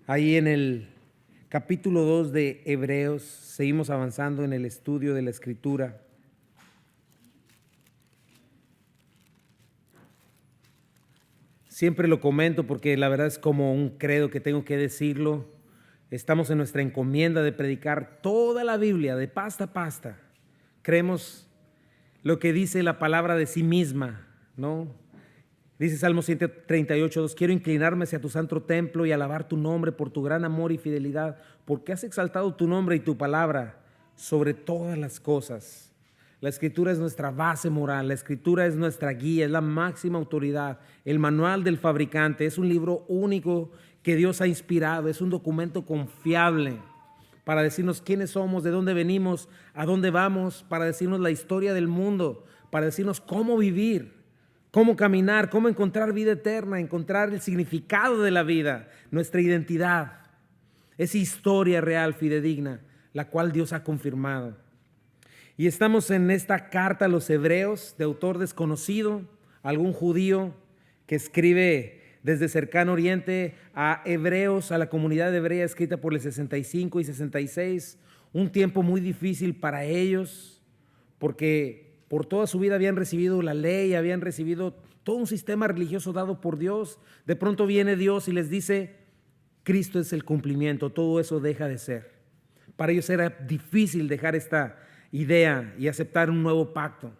Ahí en el capítulo 2 de Hebreos, seguimos avanzando en el estudio de la Escritura. Siempre lo comento porque la verdad es como un credo que tengo que decirlo. Estamos en nuestra encomienda de predicar toda la Biblia de pasta a pasta. Creemos lo que dice la palabra de sí misma, ¿no? Dice Salmo 138:2: quiero inclinarme hacia tu santo templo y alabar tu nombre por tu gran amor y fidelidad, porque has exaltado tu nombre y tu palabra sobre todas las cosas. La Escritura es nuestra base moral, la Escritura es nuestra guía, es la máxima autoridad, el manual del fabricante, es un libro único que Dios ha inspirado, es un documento confiable para decirnos quiénes somos, de dónde venimos, a dónde vamos, para decirnos la historia del mundo, para decirnos cómo vivir, cómo caminar, cómo encontrar vida eterna, encontrar el significado de la vida, nuestra identidad. Es historia real, fidedigna, la cual Dios ha confirmado. Y estamos en esta carta a los hebreos, de autor desconocido, algún judío que escribe desde cercano oriente a hebreos, a la comunidad hebrea, escrita por el 65 y 66, un tiempo muy difícil para ellos, porque por toda su vida habían recibido la ley, habían recibido todo un sistema religioso dado por Dios. De pronto viene Dios y les dice: Cristo es el cumplimiento, todo eso deja de ser. Para ellos era difícil dejar esta idea y aceptar un nuevo pacto.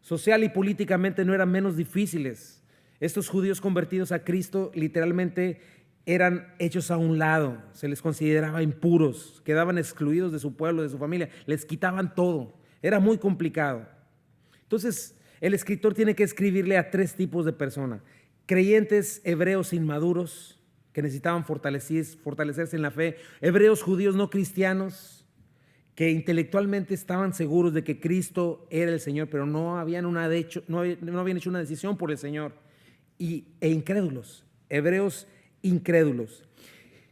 Social y políticamente no eran menos difíciles. Estos judíos convertidos a Cristo literalmente eran hechos a un lado, se les consideraba impuros, quedaban excluidos de su pueblo, de su familia, les quitaban todo. Era muy complicado. Entonces, el escritor tiene que escribirle a tres tipos de personas: creyentes hebreos inmaduros que necesitaban fortalecerse en la fe, hebreos judíos no cristianos que intelectualmente estaban seguros de que Cristo era el Señor, pero no habían hecho una decisión por el Señor, e incrédulos, hebreos incrédulos.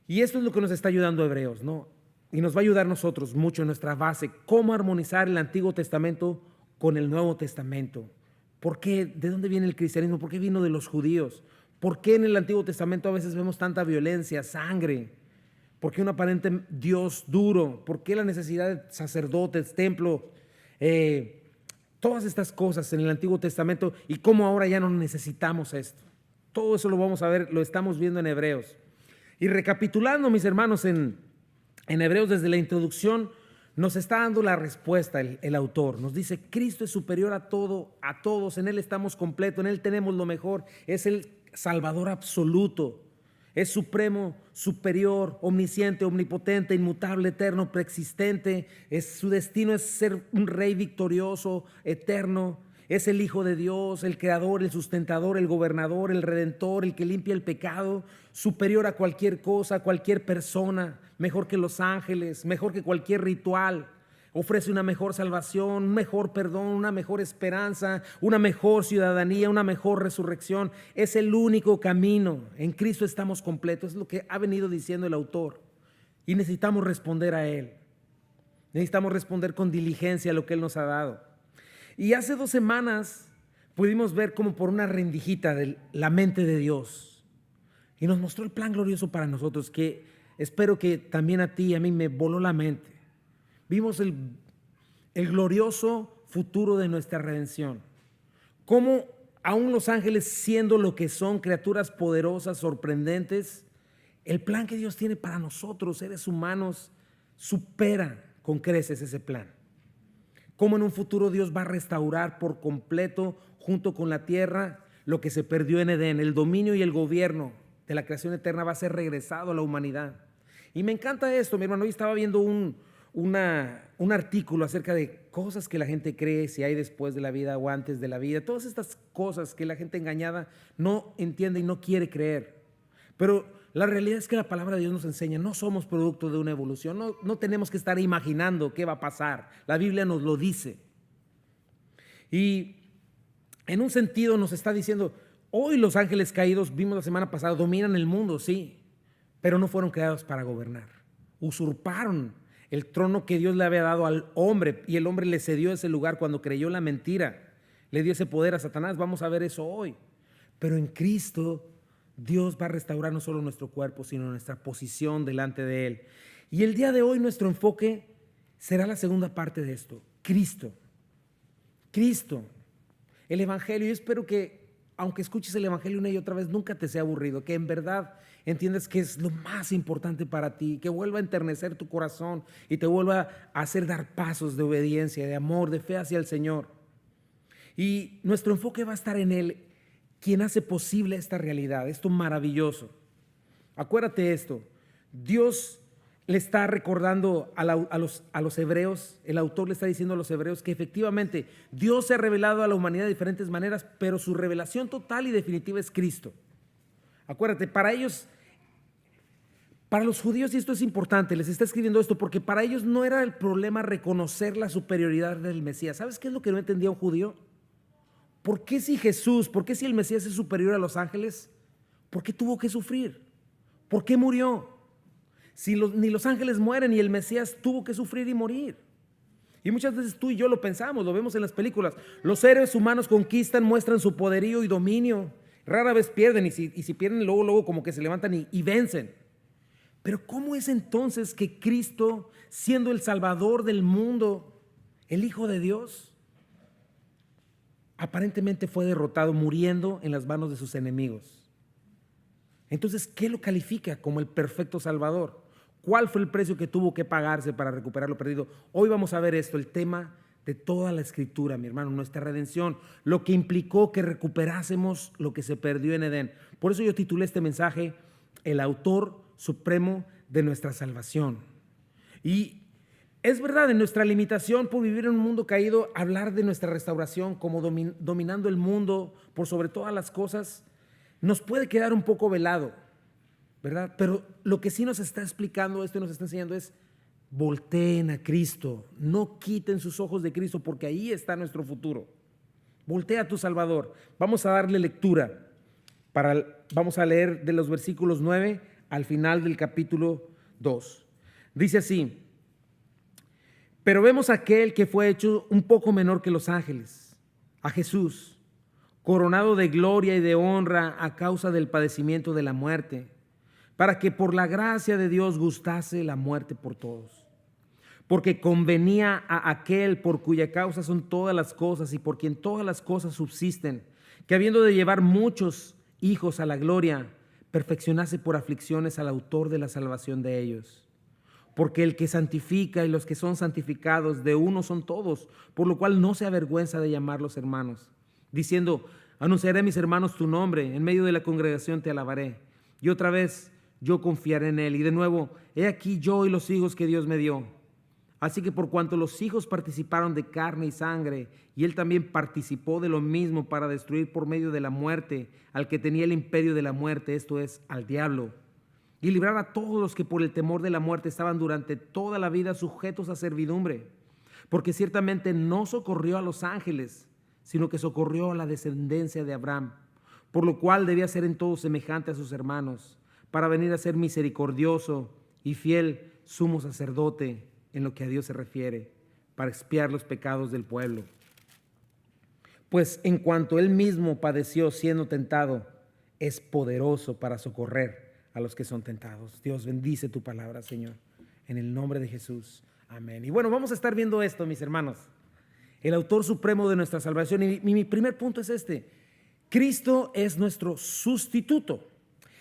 Y esto es lo que nos está ayudando Hebreos, ¿no? Y nos va a ayudar nosotros mucho en nuestra base, cómo armonizar el Antiguo Testamento con el Nuevo Testamento. ¿Por qué? ¿De dónde viene el cristianismo? ¿Por qué vino de los judíos? ¿Por qué en el Antiguo Testamento a veces vemos tanta violencia, sangre? ¿Por qué un aparente Dios duro? ¿Por qué la necesidad de sacerdotes, templo? Todas estas cosas en el Antiguo Testamento, y cómo ahora ya no necesitamos esto. Todo eso lo vamos a ver, lo estamos viendo en Hebreos. Y recapitulando, mis hermanos, en Hebreos, desde la introducción, nos está dando la respuesta el autor. Nos dice: Cristo es superior a todo, a todos, en Él estamos completos, en Él tenemos lo mejor, es el Salvador absoluto. Es supremo, superior, omnisciente, omnipotente, inmutable, eterno, preexistente. Su destino es ser un rey victorioso, eterno. Es el Hijo de Dios, el creador, el sustentador, el gobernador, el redentor, el que limpia el pecado, superior a cualquier cosa, a cualquier persona, mejor que los ángeles, mejor que cualquier ritual. Ofrece una mejor salvación, un mejor perdón, una mejor esperanza, una mejor ciudadanía, una mejor resurrección. Es el único camino. En Cristo estamos completos. Es lo que ha venido diciendo el autor. Y necesitamos responder a Él. Necesitamos responder con diligencia a lo que Él nos ha dado. Y hace 2 semanas pudimos ver como por una rendijita de la mente de Dios. Y nos mostró el plan glorioso para nosotros, que espero que también a ti y a mí me voló la mente. Vimos el glorioso futuro de nuestra redención. Cómo aún los ángeles, siendo lo que son, criaturas poderosas, sorprendentes, el plan que Dios tiene para nosotros, seres humanos, supera con creces ese plan. Cómo en un futuro Dios va a restaurar por completo, junto con la tierra, lo que se perdió en Edén. El dominio y el gobierno de la creación eterna va a ser regresado a la humanidad. Y me encanta esto, mi hermano. Hoy estaba viendo un artículo acerca de cosas que la gente cree, si hay después de la vida o antes de la vida. Todas estas cosas que la gente engañada no entiende y no quiere creer. Pero la realidad es que la palabra de Dios nos enseña: no somos producto de una evolución, no tenemos que estar imaginando qué va a pasar. La Biblia nos lo dice. Y en un sentido nos está diciendo: hoy los ángeles caídos, vimos la semana pasada, dominan el mundo, sí, pero no fueron creados para gobernar. Usurparon el trono que Dios le había dado al hombre, y el hombre le cedió ese lugar cuando creyó la mentira. Le dio ese poder a Satanás. Vamos a ver eso hoy. Pero en Cristo Dios va a restaurar no solo nuestro cuerpo, sino nuestra posición delante de Él. Y el día de hoy nuestro enfoque será la segunda parte de esto: Cristo. Cristo, el Evangelio. Yo espero que, aunque escuches el Evangelio una y otra vez, nunca te sea aburrido, que en verdad entiendas que es lo más importante para ti, que vuelva a enternecer tu corazón y te vuelva a hacer dar pasos de obediencia, de amor, de fe hacia el Señor. Y nuestro enfoque va a estar en Él, quien hace posible esta realidad, esto maravilloso. Acuérdate esto: Dios le está recordando a los hebreos, el autor le está diciendo a los hebreos que efectivamente Dios se ha revelado a la humanidad de diferentes maneras, pero su revelación total y definitiva es Cristo. Acuérdate, para ellos, para los judíos, y esto es importante, les está escribiendo esto porque para ellos no era el problema reconocer la superioridad del Mesías. ¿Sabes qué es lo que no entendía un judío? ¿Por qué si el Mesías es superior a los ángeles, por qué tuvo que sufrir? ¿Por qué murió? Si ni los ángeles mueren y el Mesías tuvo que sufrir y morir. Y muchas veces tú y yo lo pensamos, lo vemos en las películas. Los seres humanos conquistan, muestran su poderío y dominio. Rara vez pierden, y si pierden, luego como que se levantan y vencen. Pero ¿cómo es entonces que Cristo, siendo el Salvador del mundo, el Hijo de Dios, aparentemente fue derrotado, muriendo en las manos de sus enemigos? Entonces, ¿qué lo califica como el perfecto Salvador? ¿Cuál fue el precio que tuvo que pagarse para recuperar lo perdido? Hoy vamos a ver esto, el tema de toda la Escritura, mi hermano, nuestra redención, lo que implicó que recuperásemos lo que se perdió en Edén. Por eso yo titulé este mensaje: el autor supremo de nuestra salvación. Y es verdad, en nuestra limitación por vivir en un mundo caído, hablar de nuestra restauración como dominando el mundo por sobre todas las cosas, nos puede quedar un poco velado, ¿verdad? Pero lo que sí nos está explicando esto y nos está enseñando es: volteen a Cristo, no quiten sus ojos de Cristo, porque ahí está nuestro futuro. Voltea a tu Salvador. Vamos a darle lectura. Vamos a leer de los versículos 9 al final del capítulo 2. Dice así: pero vemos a aquel que fue hecho un poco menor que los ángeles, a Jesús, coronado de gloria y de honra a causa del padecimiento de la muerte, para que por la gracia de Dios gustase la muerte por todos. Porque convenía a aquel por cuya causa son todas las cosas y por quien todas las cosas subsisten, que habiendo de llevar muchos hijos a la gloria, perfeccionase por aflicciones al autor de la salvación de ellos. Porque el que santifica y los que son santificados de uno son todos, por lo cual no se avergüenza de llamarlos hermanos, diciendo: anunciaré a mis hermanos tu nombre, en medio de la congregación te alabaré. Y otra vez: yo confiaré en él. Y de nuevo: he aquí yo y los hijos que Dios me dio. Así que por cuanto los hijos participaron de carne y sangre, y él también participó de lo mismo para destruir por medio de la muerte al que tenía el imperio de la muerte, esto es, al diablo, y librar a todos los que por el temor de la muerte estaban durante toda la vida sujetos a servidumbre. Porque ciertamente no socorrió a los ángeles, sino que socorrió a la descendencia de Abraham, por lo cual debía ser en todo semejante a sus hermanos, para venir a ser misericordioso y fiel sumo sacerdote en lo que a Dios se refiere, para expiar los pecados del pueblo. Pues en cuanto él mismo padeció siendo tentado, es poderoso para socorrer a los que son tentados. Dios, bendice tu palabra, Señor, en el nombre de Jesús. Amén. Y bueno, vamos a estar viendo esto, mis hermanos. El autor supremo de nuestra salvación. Y mi primer punto es este: Cristo es nuestro sustituto.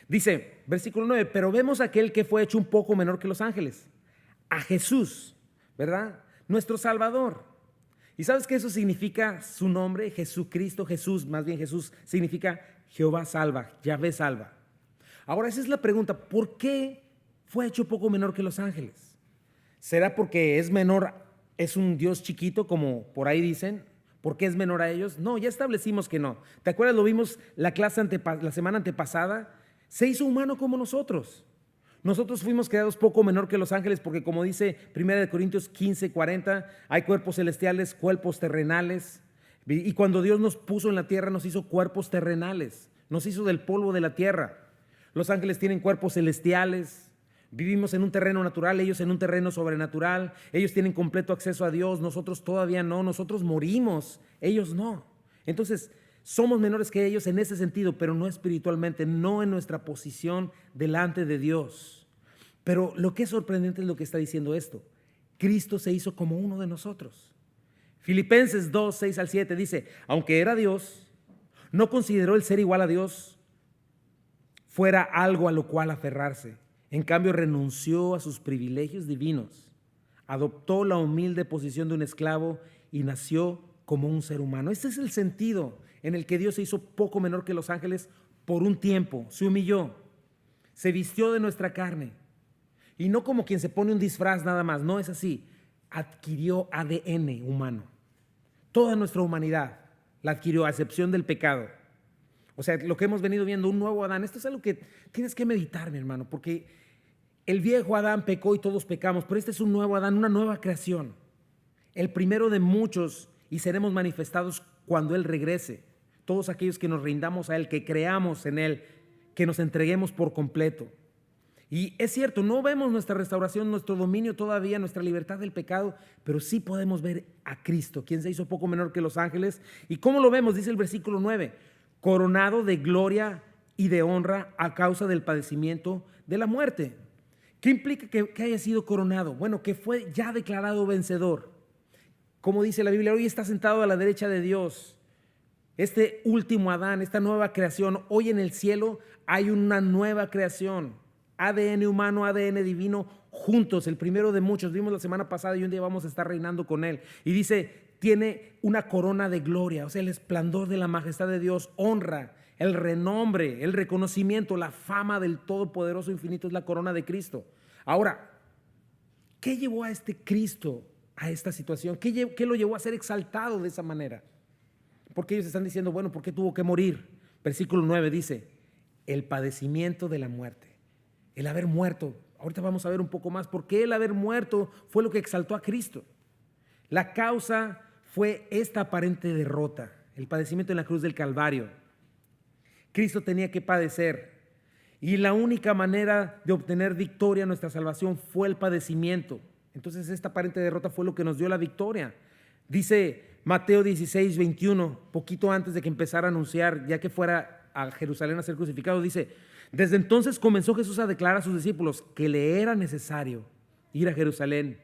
Dice, versículo 9, pero vemos a aquel que fue hecho un poco menor que los ángeles, a Jesús, ¿verdad? Nuestro Salvador. ¿Y sabes qué eso significa? Su nombre, Jesucristo, Jesús significa Jehová salva, Yahvé salva. Ahora esa es la pregunta: ¿por qué fue hecho poco menor que los ángeles? ¿Será porque es menor, es un Dios chiquito, como por ahí dicen? ¿Por qué es menor a ellos? No, ya establecimos que no. ¿Te acuerdas? Lo vimos la semana antepasada. Se hizo humano como nosotros. Nosotros fuimos creados poco menor que los ángeles porque, como dice 1 Corintios 15:40, hay cuerpos celestiales, cuerpos terrenales. Y cuando Dios nos puso en la tierra, nos hizo cuerpos terrenales, nos hizo del polvo de la tierra. Los ángeles tienen cuerpos celestiales. Vivimos en un terreno natural, ellos en un terreno sobrenatural. Ellos tienen completo acceso a Dios, nosotros todavía no. Nosotros morimos, ellos no. Entonces, Somos menores que ellos en ese sentido, pero no espiritualmente, no en nuestra posición delante de Dios. Pero lo que es sorprendente es lo que está diciendo esto. Cristo se hizo como uno de nosotros. Filipenses 2, 6 al 7 dice, aunque era Dios, no consideró el ser igual a Dios fuera algo a lo cual aferrarse. En cambio, renunció a sus privilegios divinos, adoptó la humilde posición de un esclavo y nació como un ser humano. Este es el sentido en el que Dios se hizo poco menor que los ángeles por un tiempo. Se humilló, se vistió de nuestra carne. Y no como quien se pone un disfraz nada más, no es así. Adquirió ADN humano. Toda nuestra humanidad la adquirió, a excepción del pecado. O sea, lo que hemos venido viendo, un nuevo Adán. Esto es algo que tienes que meditar, mi hermano, porque el viejo Adán pecó y todos pecamos, pero este es un nuevo Adán, una nueva creación. El primero de muchos y seremos manifestados cuando Él regrese. Todos aquellos que nos rindamos a Él, que creamos en Él, que nos entreguemos por completo. Y es cierto, no vemos nuestra restauración, nuestro dominio todavía, nuestra libertad del pecado, pero sí podemos ver a Cristo, quien se hizo poco menor que los ángeles. ¿Y cómo lo vemos? Dice el versículo 9, coronado de gloria y de honra a causa del padecimiento de la muerte. ¿Qué implica que haya sido coronado? Bueno, que fue ya declarado vencedor. Como dice la Biblia, hoy está sentado a la derecha de Dios. Este último Adán, esta nueva creación, hoy en el cielo hay una nueva creación. ADN humano, ADN divino, juntos, el primero de muchos. Vimos la semana pasada y un día vamos a estar reinando con Él. Y dice, tiene una corona de gloria, o sea, el esplendor de la majestad de Dios, honra, el renombre, el reconocimiento, la fama del Todopoderoso Infinito es la corona de Cristo. Ahora, ¿qué llevó a este Cristo a esta situación? ¿Qué lo llevó a ser exaltado de esa manera? Porque ellos están diciendo, bueno, ¿por qué tuvo que morir? Versículo 9 dice, el padecimiento de la muerte. El haber muerto, ahorita vamos a ver un poco más, por qué el haber muerto fue lo que exaltó a Cristo. La causa fue esta aparente derrota, el padecimiento en la cruz del Calvario. Cristo tenía que padecer y la única manera de obtener victoria en nuestra salvación fue el padecimiento. Entonces esta aparente derrota fue lo que nos dio la victoria. Dice Mateo 16, 21, poquito antes de que empezara a anunciar, ya que fuera a Jerusalén a ser crucificado, dice, desde entonces comenzó Jesús a declarar a sus discípulos que le era necesario ir a Jerusalén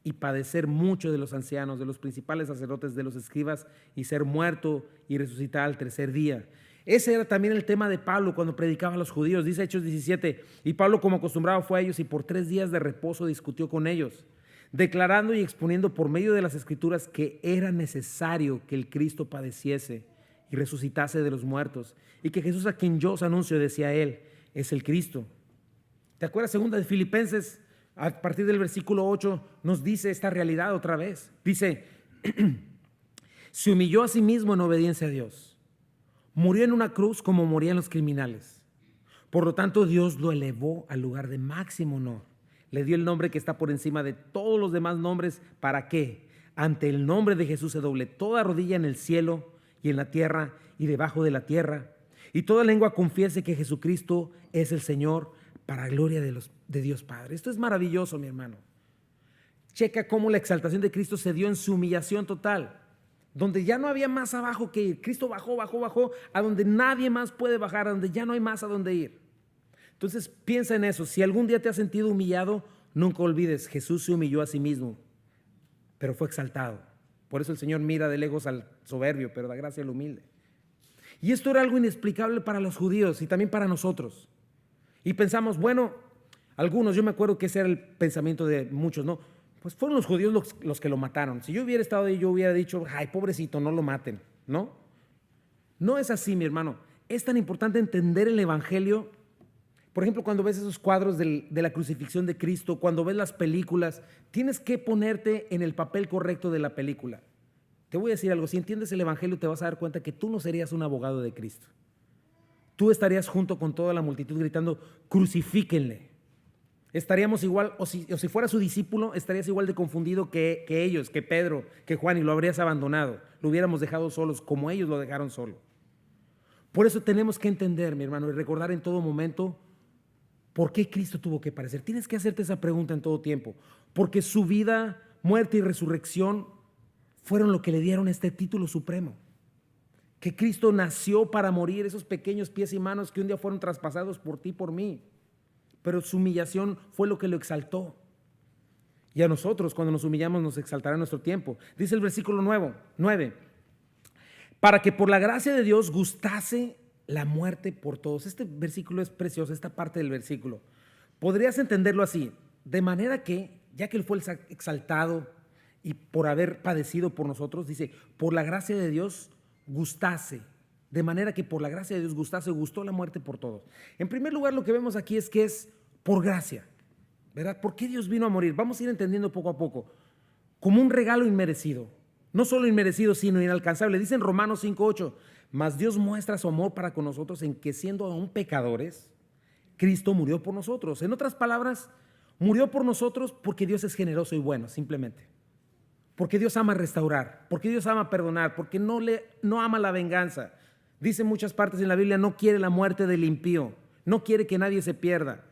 y padecer mucho de los ancianos, de los principales sacerdotes, de los escribas y ser muerto y resucitar al tercer día. Ese era también el tema de Pablo cuando predicaba a los judíos. Dice Hechos 17, y Pablo como acostumbrado fue a ellos y por 3 días de reposo discutió con ellos, declarando y exponiendo por medio de las escrituras que era necesario que el Cristo padeciese y resucitase de los muertos, y que Jesús, a quien yo os anuncio, decía él, es el Cristo. ¿Te acuerdas? Segunda de Filipenses, a partir del versículo 8, nos dice esta realidad otra vez. Dice, se humilló a sí mismo en obediencia a Dios. Murió en una cruz como morían los criminales. Por lo tanto, Dios lo elevó al lugar de máximo honor. Le dio el nombre que está por encima de todos los demás nombres. ¿Para qué? Ante el nombre de Jesús se doble toda rodilla en el cielo y en la tierra y debajo de la tierra, y toda lengua confiese que Jesucristo es el Señor, para gloria de Dios Padre. Esto es maravilloso, mi hermano. Checa cómo la exaltación de Cristo se dio en su humillación total, donde ya no había más abajo que ir. Cristo bajó a donde nadie más puede bajar, a donde ya no hay más a donde ir. Entonces piensa en eso. Si algún día te has sentido humillado, nunca olvides, Jesús se humilló a sí mismo, pero fue exaltado. Por eso el Señor mira de lejos al soberbio, pero da gracia al humilde. Y esto era algo inexplicable para los judíos y también para nosotros. Y pensamos, bueno, algunos, yo me acuerdo que ese era el pensamiento de muchos, ¿no? Pues fueron los judíos los que lo mataron. Si yo hubiera estado ahí, yo hubiera dicho, ay, pobrecito, no lo maten, ¿no? No es así, mi hermano. Es tan importante entender el evangelio. Por ejemplo, cuando ves esos cuadros de la crucifixión de Cristo, cuando ves las películas, tienes que ponerte en el papel correcto de la película. Te voy a decir algo, si entiendes el evangelio te vas a dar cuenta que tú no serías un abogado de Cristo. Tú estarías junto con toda la multitud gritando, crucifíquenle. Estaríamos igual, o si fuera su discípulo, estarías igual de confundido que ellos, que Pedro, que Juan, y lo habrías abandonado. Lo hubiéramos dejado solos como ellos lo dejaron solo. Por eso tenemos que entender, mi hermano, y recordar en todo momento por qué Cristo tuvo que padecer. Tienes que hacerte esa pregunta en todo tiempo. Porque su vida, muerte y resurrección fueron lo que le dieron este título supremo. que Cristo nació para morir, esos pequeños pies y manos que un día fueron traspasados por ti y por mí. Pero su humillación fue lo que lo exaltó. Y a nosotros, cuando nos humillamos, nos exaltará nuestro tiempo. Dice el versículo 9, para que por la gracia de Dios gustase la muerte por todos. Este versículo es precioso, esta parte del versículo. Podrías entenderlo así, de manera que, ya que Él fue exaltado y por haber padecido por nosotros, dice, por la gracia de Dios gustase. De manera que por la gracia de Dios gustó la muerte por todos. En primer lugar, lo que vemos aquí es que es por gracia. ¿Verdad? ¿Por qué Dios vino a morir? Vamos a ir entendiendo poco a poco. Como un regalo inmerecido. No solo inmerecido, sino inalcanzable. Dice en Romanos 5:8, mas Dios muestra su amor para con nosotros en que siendo aún pecadores, Cristo murió por nosotros. En otras palabras, murió por nosotros porque Dios es generoso y bueno, simplemente. Porque Dios ama restaurar, porque Dios ama perdonar, porque no ama la venganza. Dice en muchas partes en la Biblia, no quiere la muerte del impío, no quiere que nadie se pierda.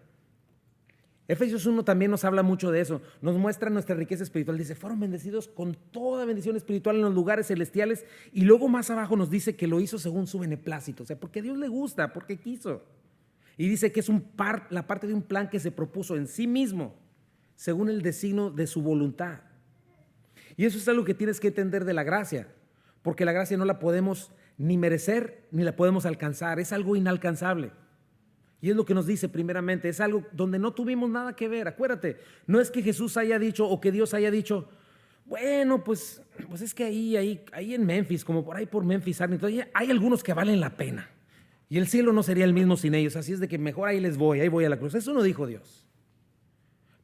Efesios 1 también nos habla mucho de eso, nos muestra nuestra riqueza espiritual, dice, fueron bendecidos con toda bendición espiritual en los lugares celestiales, y luego más abajo nos dice que lo hizo según su beneplácito, o sea, porque a Dios le gusta, porque quiso, y dice que es la parte de un plan que se propuso en sí mismo, según el designio de su voluntad. Y eso es algo que tienes que entender de la gracia, porque la gracia no la podemos ni merecer, ni la podemos alcanzar, es algo inalcanzable. Y es lo que nos dice primeramente, es algo donde no tuvimos nada que ver. Acuérdate, no es que Jesús haya dicho o que Dios haya dicho, bueno, pues es que ahí en Memphis, como por ahí por Memphis, hay algunos que valen la pena. Y el cielo no sería el mismo sin ellos, así es de que mejor ahí voy a la cruz. Eso no dijo Dios.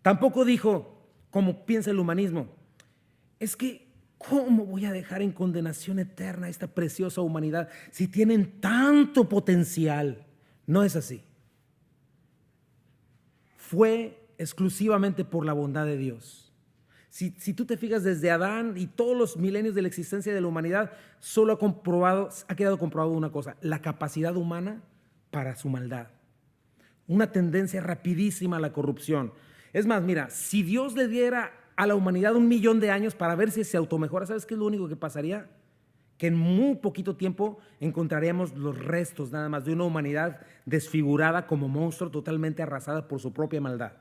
Tampoco dijo, como piensa el humanismo, es que ¿cómo voy a dejar en condenación eterna a esta preciosa humanidad si tienen tanto potencial? No es así. Fue exclusivamente por la bondad de Dios. Si tú te fijas desde Adán y todos los milenios de la existencia de la humanidad, solo ha quedado comprobado una cosa, la capacidad humana para su maldad. Una tendencia rapidísima a la corrupción. Es más, mira, si Dios le diera a la humanidad 1 millón de años para ver si se automejora, ¿sabes qué es lo único que pasaría? Que en muy poquito tiempo encontraríamos los restos nada más de una humanidad desfigurada como monstruo, totalmente arrasada por su propia maldad,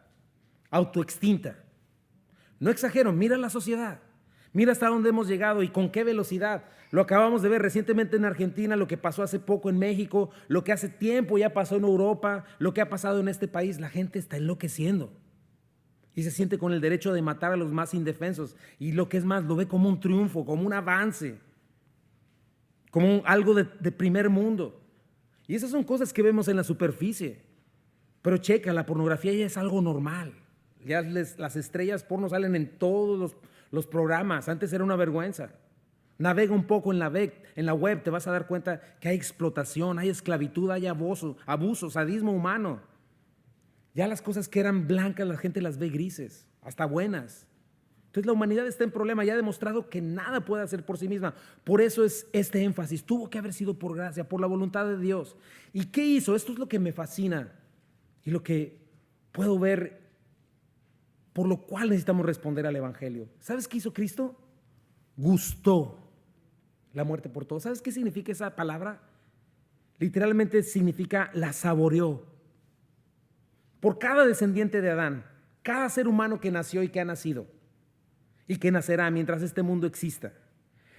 autoextinta. No exagero, mira la sociedad, mira hasta dónde hemos llegado y con qué velocidad. Lo acabamos de ver recientemente en Argentina, lo que pasó hace poco en México, lo que hace tiempo ya pasó en Europa, lo que ha pasado en este país. La gente está enloqueciendo y se siente con el derecho de matar a los más indefensos, y lo que es más, lo ve como un triunfo, como un avance, como algo de primer mundo. Y esas son cosas que vemos en la superficie. Pero checa, la pornografía ya es algo normal. Ya las estrellas porno salen en todos los programas. Antes era una vergüenza. Navega un poco en la web, te vas a dar cuenta que hay explotación, hay esclavitud, hay abuso, sadismo humano. Ya las cosas que eran blancas la gente las ve grises, hasta buenas. Entonces la humanidad está en problema, ya ha demostrado que nada puede hacer por sí misma. Por eso es este énfasis, tuvo que haber sido por gracia, por la voluntad de Dios. ¿Y qué hizo? Esto es lo que me fascina y lo que puedo ver, por lo cual necesitamos responder al Evangelio. ¿Sabes qué hizo Cristo? Gustó la muerte por todos. ¿Sabes qué significa esa palabra? Literalmente significa la saboreó. Por cada descendiente de Adán, cada ser humano que nació y que ha nacido y que nacerá mientras este mundo exista.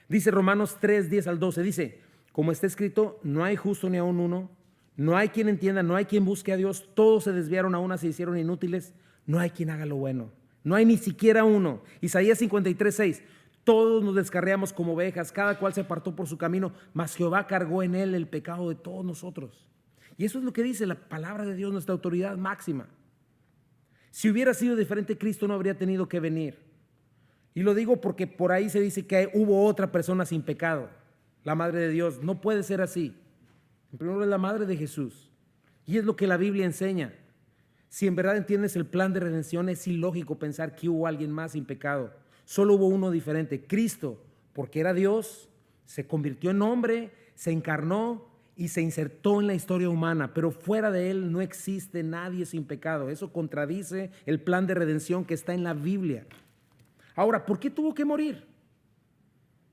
Dice Romanos 3, 10 al 12, dice, como está escrito, no hay justo ni aun uno, no hay quien entienda, no hay quien busque a Dios, todos se desviaron, a una se hicieron inútiles, no hay quien haga lo bueno, no hay ni siquiera uno. Isaías 53, 6, todos nos descarriamos como ovejas, cada cual se apartó por su camino, mas Jehová cargó en él el pecado de todos nosotros. Y eso es lo que dice la palabra de Dios, nuestra autoridad máxima. Si hubiera sido diferente, Cristo no habría tenido que venir. Y lo digo porque por ahí se dice que hubo otra persona sin pecado, la Madre de Dios. No puede ser así. En primer lugar, es la Madre de Jesús. Y es lo que la Biblia enseña. Si en verdad entiendes el plan de redención, es ilógico pensar que hubo alguien más sin pecado. Solo hubo uno diferente, Cristo, porque era Dios, se convirtió en hombre, se encarnó y se insertó en la historia humana, pero fuera de él no existe nadie sin pecado. Eso contradice el plan de redención que está en la Biblia. Ahora, ¿por qué tuvo que morir?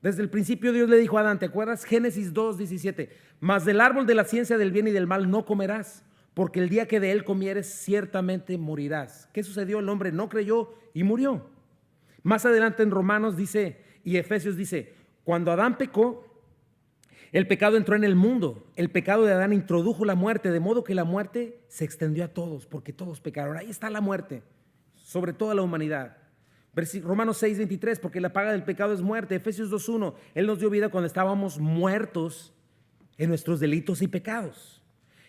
Desde el principio Dios le dijo a Adán, ¿te acuerdas? Génesis 2:17, mas del árbol de la ciencia del bien y del mal no comerás, porque el día que de él comieres ciertamente morirás. ¿Qué sucedió? El hombre no creyó y murió. Más adelante en Romanos dice y Efesios dice, cuando Adán pecó, el pecado entró en el mundo. El pecado de Adán introdujo la muerte, de modo que la muerte se extendió a todos, porque todos pecaron. Ahí está la muerte, sobre toda la humanidad. Romanos 6:23, porque la paga del pecado es muerte. Efesios 2:1, Él nos dio vida cuando estábamos muertos en nuestros delitos y pecados.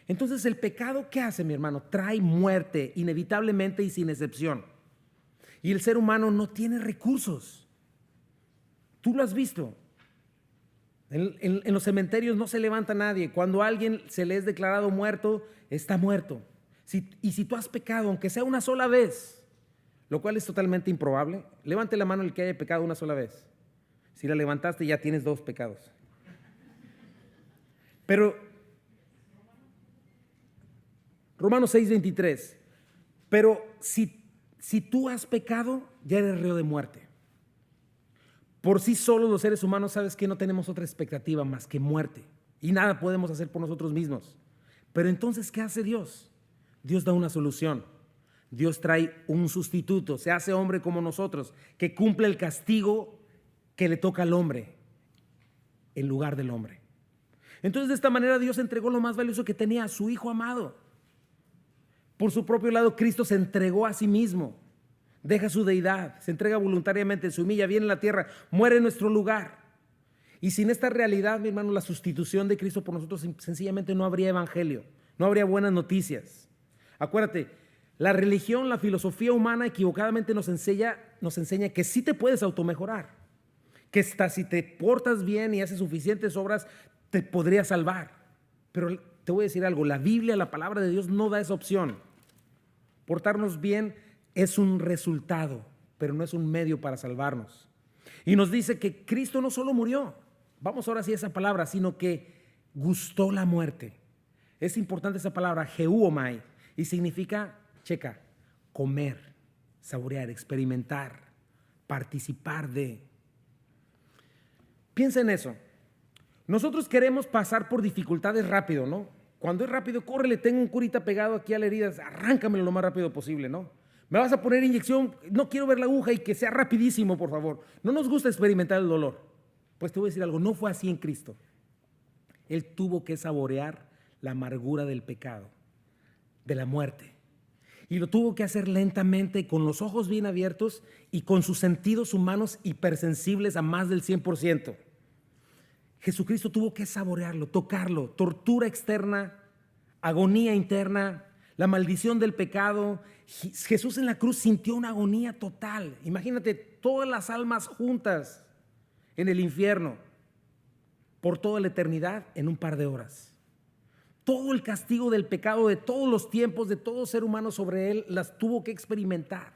Entonces el pecado, ¿qué hace, mi hermano? Trae muerte, inevitablemente y sin excepción. Y el ser humano no tiene recursos. Tú lo has visto. En los cementerios no se levanta nadie. Cuando a alguien se le es declarado muerto, está muerto. Y si tú has pecado, aunque sea una sola vez, lo cual es totalmente improbable, levante la mano el que haya pecado una sola vez. Si la levantaste, ya tienes 2 pecados. Pero Romanos 6:23, pero si tú has pecado, ya eres reo de muerte. Por sí solos los seres humanos, sabes que no tenemos otra expectativa más que muerte, y nada podemos hacer por nosotros mismos. Pero entonces, ¿qué hace Dios? Dios da una solución. Dios trae un sustituto, se hace hombre como nosotros, que cumple el castigo que le toca al hombre en lugar del hombre. Entonces, de esta manera Dios entregó lo más valioso que tenía, a su Hijo amado. Por su propio lado, Cristo se entregó a sí mismo, deja su deidad, se entrega voluntariamente, se humilla, viene a la tierra, muere en nuestro lugar. Y sin esta realidad, mi hermano, la sustitución de Cristo por nosotros, sencillamente no habría evangelio, no habría buenas noticias. Acuérdate, la religión, la filosofía humana equivocadamente nos enseña que sí te puedes automejorar, que hasta si te portas bien y haces suficientes obras, te podría salvar. Pero te voy a decir algo, la Biblia, la palabra de Dios no da esa opción. Portarnos bien es un resultado, pero no es un medio para salvarnos. Y nos dice que Cristo no solo murió, vamos ahora sí a esa palabra, sino que gustó la muerte. Es importante esa palabra, geuomai, y significa, checa, comer, saborear, experimentar, participar de. Piensa en eso. Nosotros queremos pasar por dificultades rápido, ¿no? Cuando es rápido, córrele, tengo un curita pegado aquí a la herida, arráncamelo lo más rápido posible, ¿no? Me vas a poner inyección, no quiero ver la aguja y que sea rapidísimo, por favor. No nos gusta experimentar el dolor. Pues te voy a decir algo, no fue así en Cristo. Él tuvo que saborear la amargura del pecado, de la muerte. Y lo tuvo que hacer lentamente, con los ojos bien abiertos y con sus sentidos humanos hipersensibles a más del 100%. Jesucristo tuvo que saborearlo, tocarlo, tortura externa, agonía interna, la maldición del pecado. Jesús en la cruz sintió una agonía total. Imagínate todas las almas juntas en el infierno por toda la eternidad en un par de horas. Todo el castigo del pecado de todos los tiempos, de todo ser humano sobre él, las tuvo que experimentar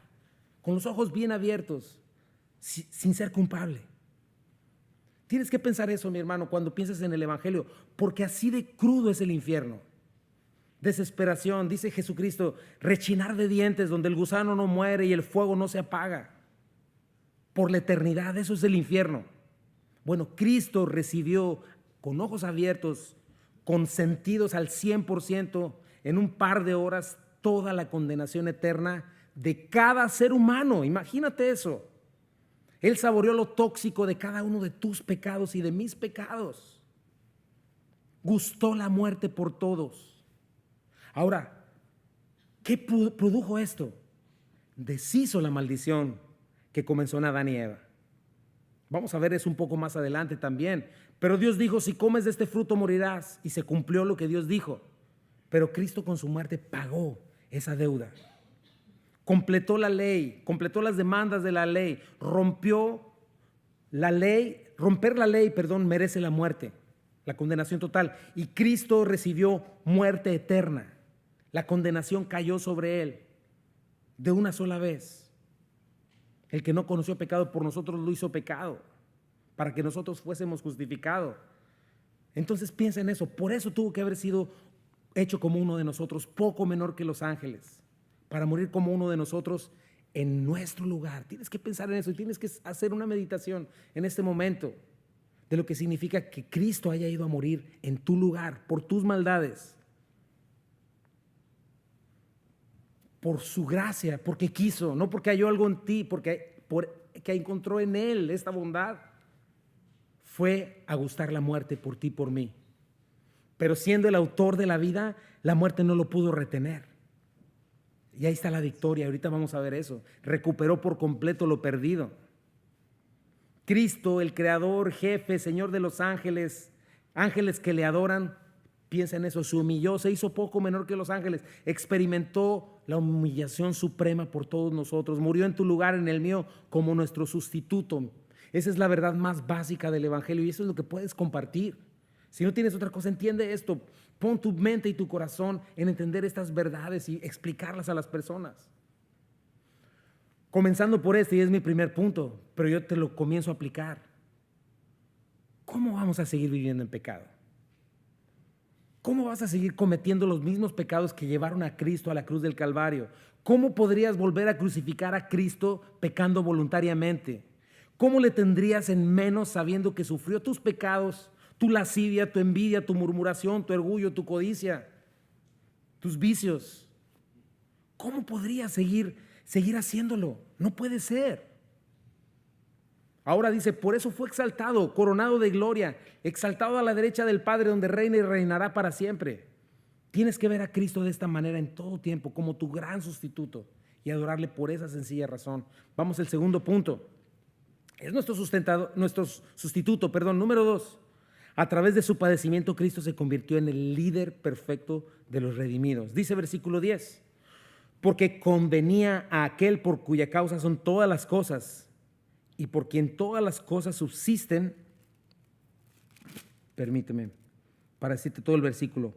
con los ojos bien abiertos, sin ser culpable. Tienes que pensar eso, mi hermano, cuando pienses en el Evangelio, porque así de crudo es el infierno. Desesperación, dice Jesucristo, rechinar de dientes donde el gusano no muere y el fuego no se apaga. Por la eternidad, eso es el infierno. Bueno, Cristo recibió con ojos abiertos, con sentidos al 100%, en un par de horas, toda la condenación eterna de cada ser humano. Imagínate eso. Él saboreó lo tóxico de cada uno de tus pecados y de mis pecados. Gustó la muerte por todos. Ahora, ¿qué produjo esto? Deshizo la maldición que comenzó en Adán y Eva. Vamos a ver eso un poco más adelante también. Pero Dios dijo, si comes de este fruto morirás. Y se cumplió lo que Dios dijo. Pero Cristo con su muerte pagó esa deuda. Completó la ley, completó las demandas de la ley, rompió la ley, romper la ley, merece la muerte, la condenación total. Y Cristo recibió muerte eterna. La condenación cayó sobre él de una sola vez. El que no conoció pecado por nosotros lo hizo pecado, para que nosotros fuésemos justificados. Entonces piensa en eso, por eso tuvo que haber sido hecho como uno de nosotros, poco menor que los ángeles, para morir como uno de nosotros en nuestro lugar. Tienes que pensar en eso y tienes que hacer una meditación en este momento. de lo que significa que Cristo haya ido a morir en tu lugar, por tus maldades, por su gracia, porque quiso, no porque halló algo en ti, porque encontró en Él esta bondad. Fue a gustar la muerte por ti y por mí. Pero siendo el autor de la vida, la muerte no lo pudo retener. Y ahí está la victoria, ahorita vamos a ver eso. Recuperó por completo lo perdido. Cristo, el creador, jefe, Señor de los ángeles, ángeles que le adoran, piensa en eso, se humilló, se hizo poco menor que los ángeles, experimentó la humillación suprema por todos nosotros, murió en tu lugar, en el mío, como nuestro sustituto. Esa es la verdad más básica del evangelio y eso es lo que puedes compartir. Si no tienes otra cosa, entiende esto, pon tu mente y tu corazón en entender estas verdades y explicarlas a las personas. Comenzando por este, y es mi primer punto, pero yo te lo comienzo a aplicar. ¿Cómo vamos a seguir viviendo en pecado? ¿Cómo vas a seguir cometiendo los mismos pecados que llevaron a Cristo a la cruz del Calvario? ¿Cómo podrías volver a crucificar a Cristo pecando voluntariamente? ¿Cómo le tendrías en menos sabiendo que sufrió tus pecados, tu lascivia, tu envidia, tu murmuración, tu orgullo, tu codicia, tus vicios? ¿Cómo podrías seguir haciéndolo? No puede ser. Ahora dice, por eso fue exaltado, coronado de gloria, exaltado a la derecha del Padre, donde reina y reinará para siempre. Tienes que ver a Cristo de esta manera en todo tiempo, como tu gran sustituto, y adorarle por esa sencilla razón. Vamos al segundo punto. Es nuestro sustituto. Número 2. A través de su padecimiento, Cristo se convirtió en el líder perfecto de los redimidos. Dice versículo 10. Porque convenía a aquel por cuya causa son todas las cosas y por quien todas las cosas subsisten. Permíteme, para decirte todo el versículo.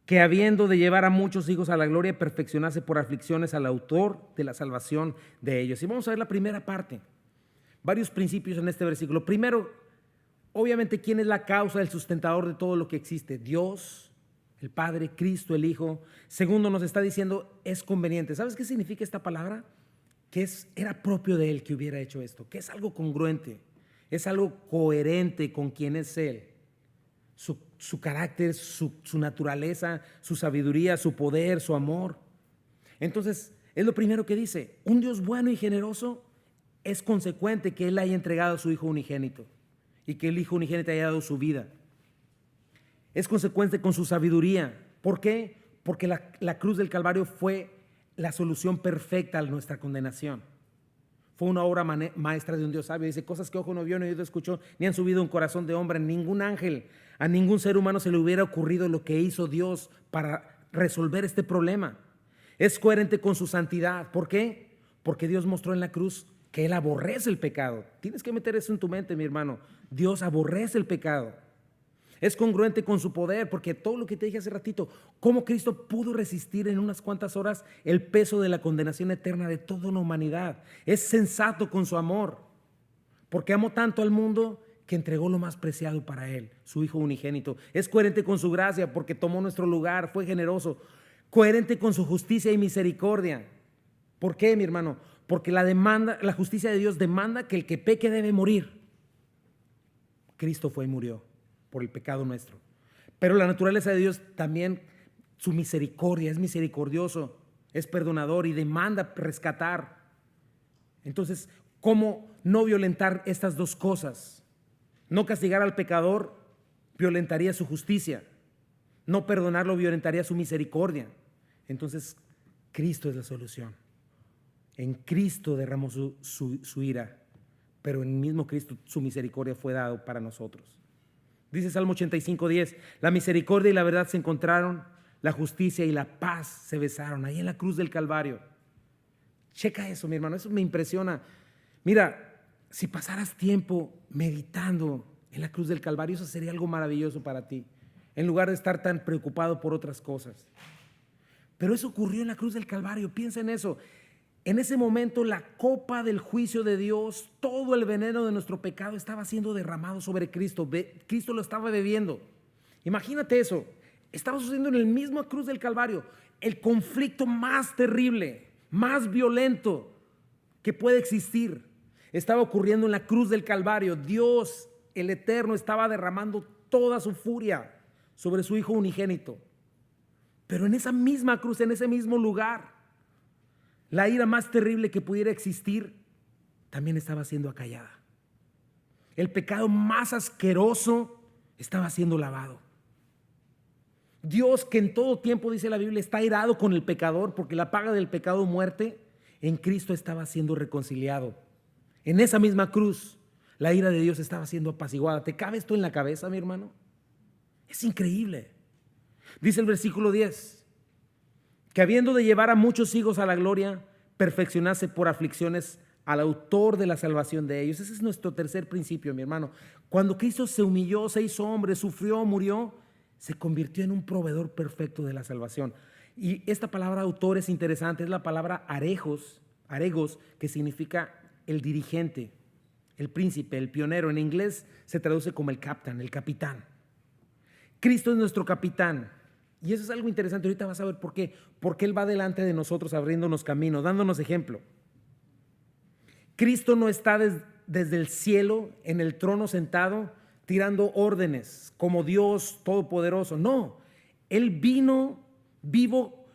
Que habiendo de llevar a muchos hijos a la gloria, perfeccionase por aflicciones al autor de la salvación de ellos. Y vamos a ver la primera parte. Varios principios en este versículo. Primero, obviamente, ¿quién es la causa, el sustentador de todo lo que existe? Dios, el Padre, Cristo, el Hijo. Segundo, nos está diciendo, es conveniente. ¿Sabes qué significa esta palabra? Que era propio de Él que hubiera hecho esto, que es algo congruente, es algo coherente con quien es Él. Su carácter, su naturaleza, su sabiduría, su poder, su amor. Entonces, es lo primero que dice. Un Dios bueno y generoso es consecuente que Él haya entregado a su Hijo unigénito y que el Hijo unigénito haya dado su vida. Es consecuente con su sabiduría. ¿Por qué? Porque la cruz del Calvario fue la solución perfecta a nuestra condenación. Fue una obra maestra de un Dios sabio. Dice, cosas que ojo no vio, ni oído escuchó, ni han subido un corazón de hombre, ningún ángel, a ningún ser humano se le hubiera ocurrido lo que hizo Dios para resolver este problema. Es coherente con su santidad. ¿Por qué? Porque Dios mostró en la cruz que Él aborrece el pecado. Tienes que meter eso en tu mente, mi hermano. Dios aborrece el pecado. Es congruente con su poder, porque todo lo que te dije hace ratito, cómo Cristo pudo resistir en unas cuantas horas el peso de la condenación eterna de toda una humanidad. Es sensato con su amor, porque amó tanto al mundo que entregó lo más preciado para Él, su Hijo unigénito. Es coherente con su gracia, porque tomó nuestro lugar, fue generoso. Coherente con su justicia y misericordia. ¿Por qué, mi hermano? Porque la justicia de Dios demanda que el que peque debe morir. Cristo fue y murió por el pecado nuestro. Pero la naturaleza de Dios también, su misericordia, es misericordioso, es perdonador y demanda rescatar. Entonces, ¿cómo no violentar estas dos cosas? No castigar al pecador violentaría su justicia. No perdonarlo violentaría su misericordia. Entonces, Cristo es la solución. En Cristo derramó su ira, pero en el mismo Cristo su misericordia fue dado para nosotros. Dice Salmo 85:10, la misericordia y la verdad se encontraron, la justicia y la paz se besaron ahí en la cruz del Calvario. Checa eso, mi hermano, eso me impresiona. Mira, si pasaras tiempo meditando en la cruz del Calvario, eso sería algo maravilloso para ti, en lugar de estar tan preocupado por otras cosas. Pero eso ocurrió en la cruz del Calvario, piensa en eso. En ese momento la copa del juicio de Dios, todo el veneno de nuestro pecado estaba siendo derramado sobre Cristo. Cristo lo estaba bebiendo. Imagínate eso. Estaba sucediendo en el mismo cruz del Calvario. El conflicto más terrible, más violento que puede existir, estaba ocurriendo en la cruz del Calvario. Dios el Eterno estaba derramando toda su furia sobre su Hijo unigénito. Pero en esa misma cruz, en ese mismo lugar, la ira más terrible que pudiera existir también estaba siendo acallada. El pecado más asqueroso estaba siendo lavado. Dios, que en todo tiempo, dice la Biblia, está airado con el pecador, porque la paga del pecado, muerte, en Cristo estaba siendo reconciliado. En esa misma cruz, la ira de Dios estaba siendo apaciguada. ¿Te cabe esto en la cabeza, mi hermano? Es increíble. Dice el versículo 10, que habiendo de llevar a muchos hijos a la gloria, perfeccionase por aflicciones al autor de la salvación de ellos. Ese es nuestro tercer principio, mi hermano. Cuando Cristo se humilló, se hizo hombre, sufrió, murió, se convirtió en un proveedor perfecto de la salvación. Y esta palabra autor es interesante, es la palabra aregos, que significa el dirigente, el príncipe, el pionero. En inglés se traduce como el captain, el capitán. Cristo es nuestro capitán. Y eso es algo interesante. Ahorita vas a ver por qué. Porque Él va delante de nosotros abriéndonos caminos, dándonos ejemplo. Cristo no está desde el cielo, en el trono sentado, tirando órdenes como Dios todopoderoso. No, Él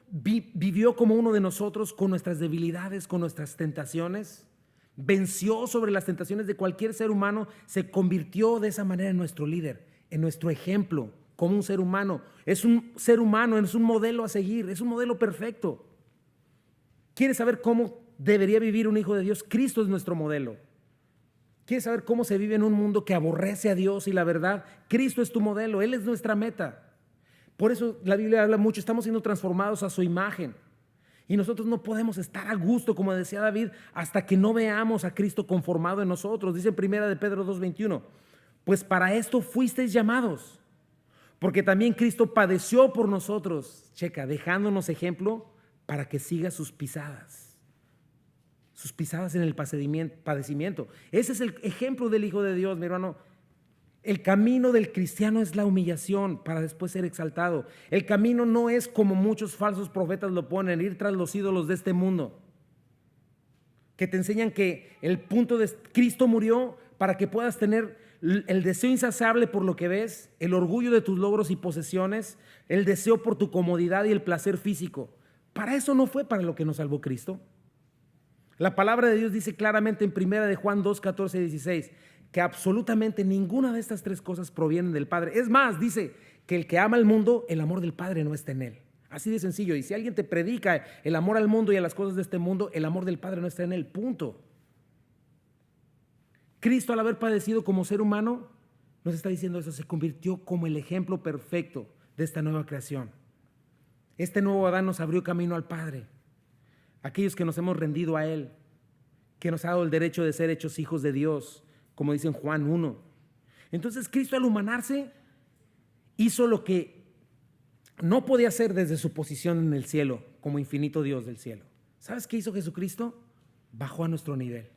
vivió como uno de nosotros, con nuestras debilidades, con nuestras tentaciones. Venció sobre las tentaciones de cualquier ser humano. Se convirtió de esa manera en nuestro líder, en nuestro ejemplo, como un ser humano. Es un ser humano, es un modelo a seguir, es un modelo perfecto. ¿Quieres saber cómo debería vivir un hijo de Dios? Cristo es nuestro modelo. ¿Quieres saber cómo se vive en un mundo que aborrece a Dios y la verdad? Cristo es tu modelo, Él es nuestra meta. Por eso la Biblia habla mucho, estamos siendo transformados a su imagen. Y nosotros no podemos estar a gusto, como decía David, hasta que no veamos a Cristo conformado en nosotros. Dice en 1 de Pedro 2:21, pues para esto fuisteis llamados, porque también Cristo padeció por nosotros, checa, dejándonos ejemplo para que siga sus pisadas en el padecimiento. Ese es el ejemplo del Hijo de Dios, mi hermano. El camino del cristiano es la humillación para después ser exaltado. El camino no es como muchos falsos profetas lo ponen, ir tras los ídolos de este mundo, que te enseñan que el punto de Cristo murió para que puedas tener el deseo insaciable por lo que ves, el orgullo de tus logros y posesiones, el deseo por tu comodidad y el placer físico. Para eso no fue para lo que nos salvó Cristo. La palabra de Dios dice claramente en 1 de Juan 2, 14 y 16 que absolutamente ninguna de estas tres cosas provienen del Padre. Es más, dice que el que ama al mundo, el amor del Padre no está en él. Así de sencillo. Y si alguien te predica el amor al mundo y a las cosas de este mundo, el amor del Padre no está en él. Punto. Cristo, al haber padecido como ser humano, nos está diciendo eso, se convirtió como el ejemplo perfecto de esta nueva creación. Este nuevo Adán nos abrió camino al Padre. Aquellos que nos hemos rendido a Él, que nos ha dado el derecho de ser hechos hijos de Dios, como dice en Juan 1. Entonces Cristo, al humanarse, hizo lo que no podía hacer desde su posición en el cielo, como infinito Dios del cielo. ¿Sabes qué hizo Jesucristo? Bajó a nuestro nivel.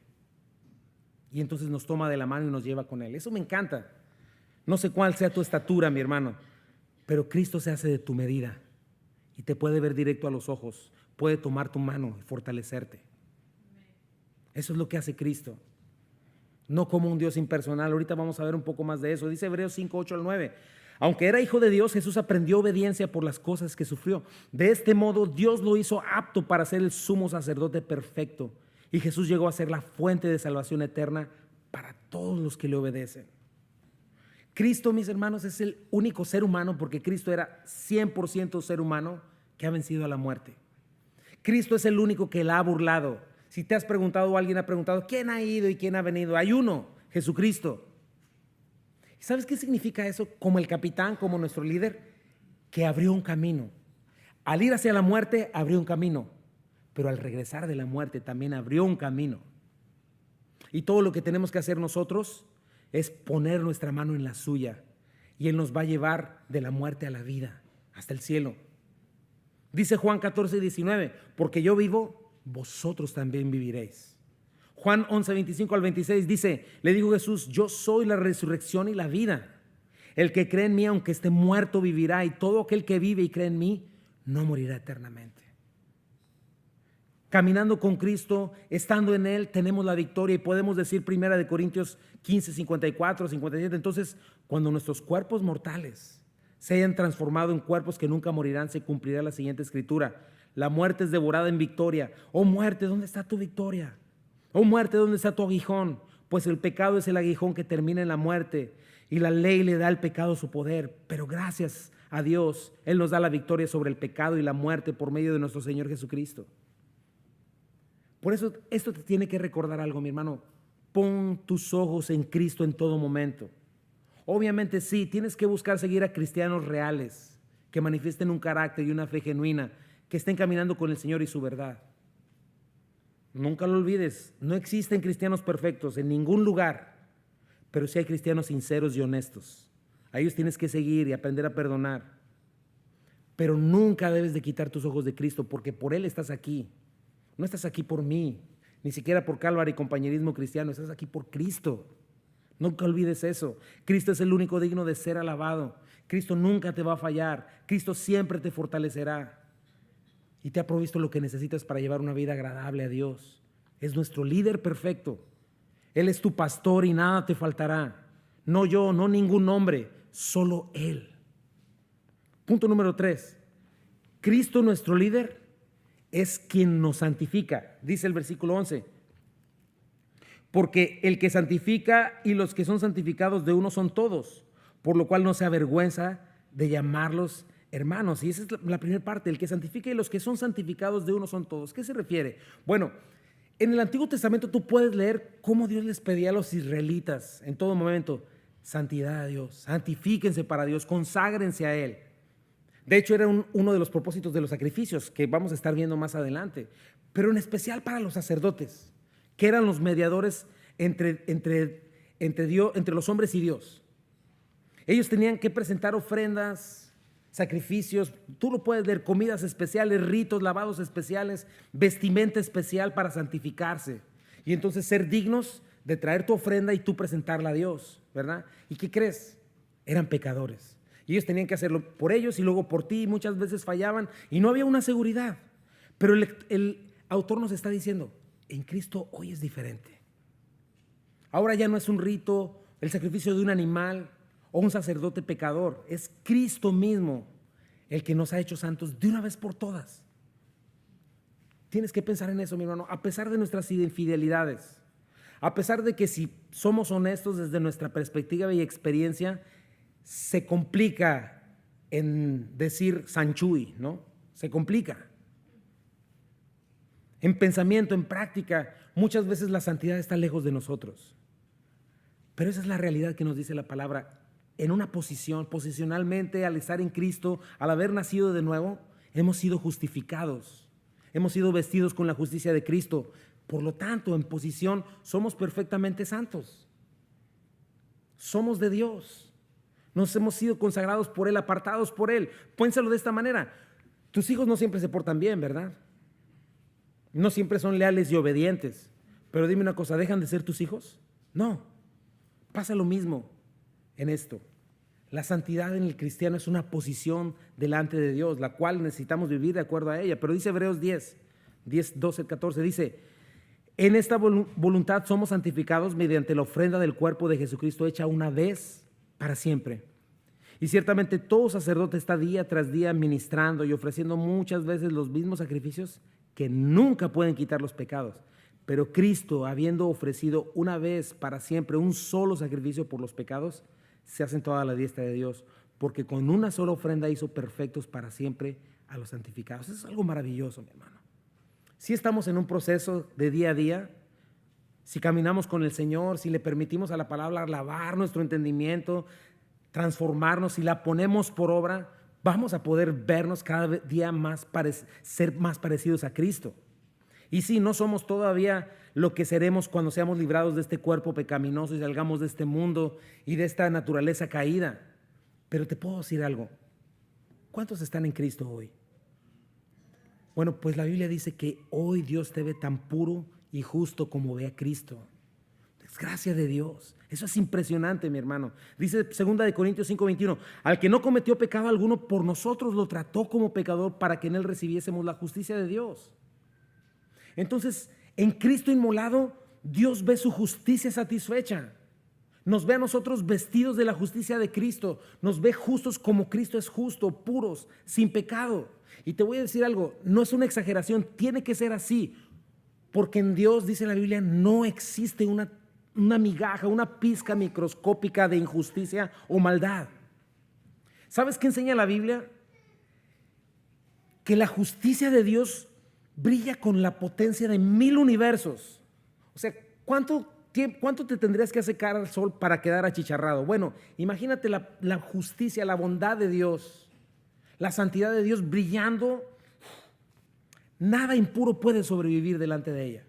Y entonces nos toma de la mano y nos lleva con Él. Eso me encanta. No sé cuál sea tu estatura, mi hermano, pero Cristo se hace de tu medida y te puede ver directo a los ojos. Puede tomar tu mano y fortalecerte. Eso es lo que hace Cristo. No como un Dios impersonal. Ahorita vamos a ver un poco más de eso. Dice Hebreos 5, 8 al 9. Aunque era hijo de Dios, Jesús aprendió obediencia por las cosas que sufrió. De este modo, Dios lo hizo apto para ser el sumo sacerdote perfecto. Y Jesús llegó a ser la fuente de salvación eterna para todos los que le obedecen. Cristo, mis hermanos, es el único ser humano, porque Cristo era 100% ser humano, que ha vencido a la muerte. Cristo es el único que la ha burlado. Si te has preguntado o alguien ha preguntado, ¿quién ha ido y quién ha venido? Hay uno, Jesucristo. ¿Sabes qué significa eso? Como el capitán, como nuestro líder, que abrió un camino. Al ir hacia la muerte, abrió un camino. Pero al regresar de la muerte, también abrió un camino. Y todo lo que tenemos que hacer nosotros es poner nuestra mano en la suya. Y Él nos va a llevar de la muerte a la vida, hasta el cielo. Dice Juan 14, 19, porque yo vivo, vosotros también viviréis. Juan 11, 25 al 26 dice, le dijo Jesús, yo soy la resurrección y la vida. El que cree en mí, aunque esté muerto, vivirá, y todo aquel que vive y cree en mí, no morirá eternamente. caminando con Cristo, estando en Él, tenemos la victoria y podemos decir 1 Corintios 15, 54, 57. Entonces, cuando nuestros cuerpos mortales se hayan transformado en cuerpos que nunca morirán, se cumplirá la siguiente escritura: la muerte es devorada en victoria. Oh muerte, ¿dónde está tu victoria? Oh muerte, ¿dónde está tu aguijón? Pues el pecado es el aguijón que termina en la muerte y la ley le da al pecado su poder. Pero gracias a Dios, Él nos da la victoria sobre el pecado y la muerte por medio de nuestro Señor Jesucristo. Por eso esto te tiene que recordar algo, mi hermano. Pon tus ojos en Cristo en todo momento. Obviamente sí, tienes que buscar seguir a cristianos reales que manifiesten un carácter y una fe genuina, que estén caminando con el Señor y su verdad. Nunca lo olvides, no existen cristianos perfectos en ningún lugar, pero sí hay cristianos sinceros y honestos. A ellos tienes que seguir y aprender a perdonar. Pero nunca debes de quitar tus ojos de Cristo, porque por Él estás aquí. No estás aquí por mí, ni siquiera por Calvary y compañerismo cristiano, estás aquí por Cristo. Nunca olvides eso. Cristo es el único digno de ser alabado. Cristo nunca te va a fallar. Cristo siempre te fortalecerá y te ha provisto lo que necesitas para llevar una vida agradable a Dios. Es nuestro líder perfecto. Él es tu pastor y nada te faltará. No yo, no ningún hombre, solo Él. Punto número 3. Cristo, nuestro líder, es quien nos santifica. Dice el versículo 11. Porque el que santifica y los que son santificados de uno son todos, por lo cual no se avergüenza de llamarlos hermanos. Y esa es la primera parte: el que santifica y los que son santificados de uno son todos. ¿Qué se refiere? Bueno, en el Antiguo Testamento tú puedes leer cómo Dios les pedía a los israelitas en todo momento: santidad a Dios, santifíquense para Dios, conságrense a Él. De hecho, era uno de los propósitos de los sacrificios que vamos a estar viendo más adelante, pero en especial para los sacerdotes, que eran los mediadores entre los hombres y Dios. Ellos tenían que presentar ofrendas, sacrificios, tú lo puedes leer, comidas especiales, ritos, lavados especiales, vestimenta especial para santificarse y entonces ser dignos de traer tu ofrenda y tú presentarla a Dios, ¿verdad? ¿Y qué crees? Eran pecadores y ellos tenían que hacerlo por ellos y luego por ti, y muchas veces fallaban y no había una seguridad. Pero el autor nos está diciendo: en Cristo hoy es diferente. Ahora ya no es un rito, el sacrificio de un animal o un sacerdote pecador. Es Cristo mismo el que nos ha hecho santos de una vez por todas. Tienes que pensar en eso, mi hermano. A pesar de nuestras infidelidades, a pesar de que si somos honestos desde nuestra perspectiva y experiencia, se complica en decir Sanchuy, ¿no? Se complica. En pensamiento, en práctica, muchas veces la santidad está lejos de nosotros. Pero esa es la realidad que nos dice la palabra. En una posición, posicionalmente, al estar en Cristo, al haber nacido de nuevo, hemos sido justificados. Hemos sido vestidos con la justicia de Cristo. Por lo tanto, en posición, somos perfectamente santos. Somos de Dios. Nos hemos sido consagrados por Él, apartados por Él. Piénsalo de esta manera. Tus hijos no siempre se portan bien, ¿verdad? No siempre son leales y obedientes. Pero dime una cosa, ¿dejan de ser tus hijos? No. Pasa lo mismo en esto. La santidad en el cristiano es una posición delante de Dios, la cual necesitamos vivir de acuerdo a ella. Pero dice Hebreos 10, 12, 14, dice: en esta voluntad somos santificados mediante la ofrenda del cuerpo de Jesucristo hecha una vez para siempre. Y ciertamente todo sacerdote está día tras día ministrando y ofreciendo muchas veces los mismos sacrificios que nunca pueden quitar los pecados. Pero Cristo, habiendo ofrecido una vez para siempre un solo sacrificio por los pecados, se hace toda la diestra de Dios, porque con una sola ofrenda hizo perfectos para siempre a los santificados. Eso es algo maravilloso, mi hermano. Si estamos en un proceso de día a día, si caminamos con el Señor, si le permitimos a la palabra lavar nuestro entendimiento, transformarnos, si la ponemos por obra, vamos a poder vernos cada día más, ser más parecidos a Cristo. Y sí, no somos todavía lo que seremos cuando seamos librados de este cuerpo pecaminoso y salgamos de este mundo y de esta naturaleza caída. Pero te puedo decir algo. ¿Cuántos están en Cristo hoy? Bueno, pues la Biblia dice que hoy Dios te ve tan puro y justo como ve a Cristo. Es gracia de Dios. Eso es impresionante, mi hermano. Dice 2 Corintios 5:21, al que no cometió pecado alguno, por nosotros lo trató como pecador para que en él recibiésemos la justicia de Dios. Entonces, en Cristo inmolado, Dios ve su justicia satisfecha. Nos ve a nosotros vestidos de la justicia de Cristo. Nos ve justos como Cristo es justo, puros, sin pecado. Y te voy a decir algo, no es una exageración, tiene que ser así. Porque en Dios, dice la Biblia, no existe una migaja, una pizca microscópica de injusticia o maldad. ¿Sabes qué enseña la Biblia? Que la justicia de Dios brilla con la potencia de 1000 universos. O sea, ¿cuánto te tendrías que acercar al sol para quedar achicharrado? Bueno, imagínate la justicia, la bondad de Dios, la santidad de Dios brillando. Nada impuro puede sobrevivir delante de ella.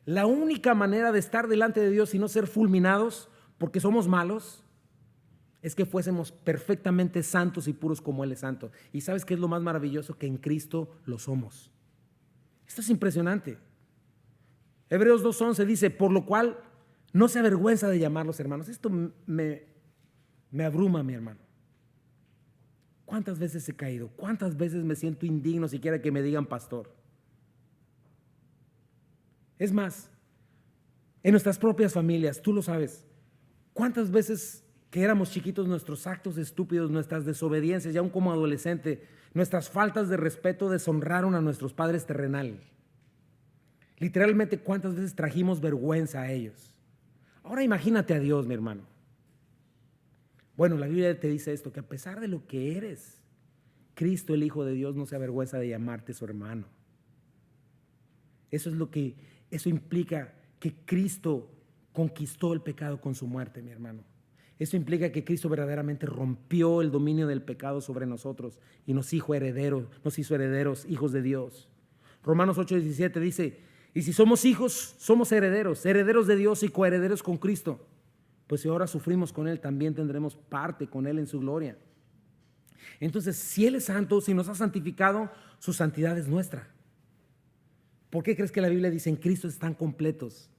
La única manera de estar delante de Dios y no ser fulminados porque somos malos es que fuésemos perfectamente santos y puros como Él es santo. ¿Y sabes qué es lo más maravilloso? Que en Cristo lo somos. Esto es impresionante. Hebreos 2:11 dice, por lo cual no se avergüenza de llamarlos hermanos. Esto me abruma, mi hermano. ¿Cuántas veces he caído? ¿Cuántas veces me siento indigno siquiera que me digan pastor? Es más, en nuestras propias familias, tú lo sabes, ¿cuántas veces que éramos chiquitos nuestros actos estúpidos, nuestras desobediencias, ya aún como adolescente, nuestras faltas de respeto deshonraron a nuestros padres terrenales? Literalmente, ¿cuántas veces trajimos vergüenza a ellos? Ahora imagínate a Dios, mi hermano. Bueno, la Biblia te dice esto, que a pesar de lo que eres, Cristo, el Hijo de Dios, no se avergüenza de llamarte su hermano. Eso implica que Cristo conquistó el pecado con su muerte, mi hermano. Eso implica que Cristo verdaderamente rompió el dominio del pecado sobre nosotros y nos hizo herederos, hijos de Dios. Romanos 8:17 dice, y si somos hijos, somos herederos de Dios y coherederos con Cristo. Pues si ahora sufrimos con Él, también tendremos parte con Él en su gloria. Entonces, si Él es santo, si nos ha santificado, su santidad es nuestra. ¿Por qué crees que la Biblia dice en Cristo están completos?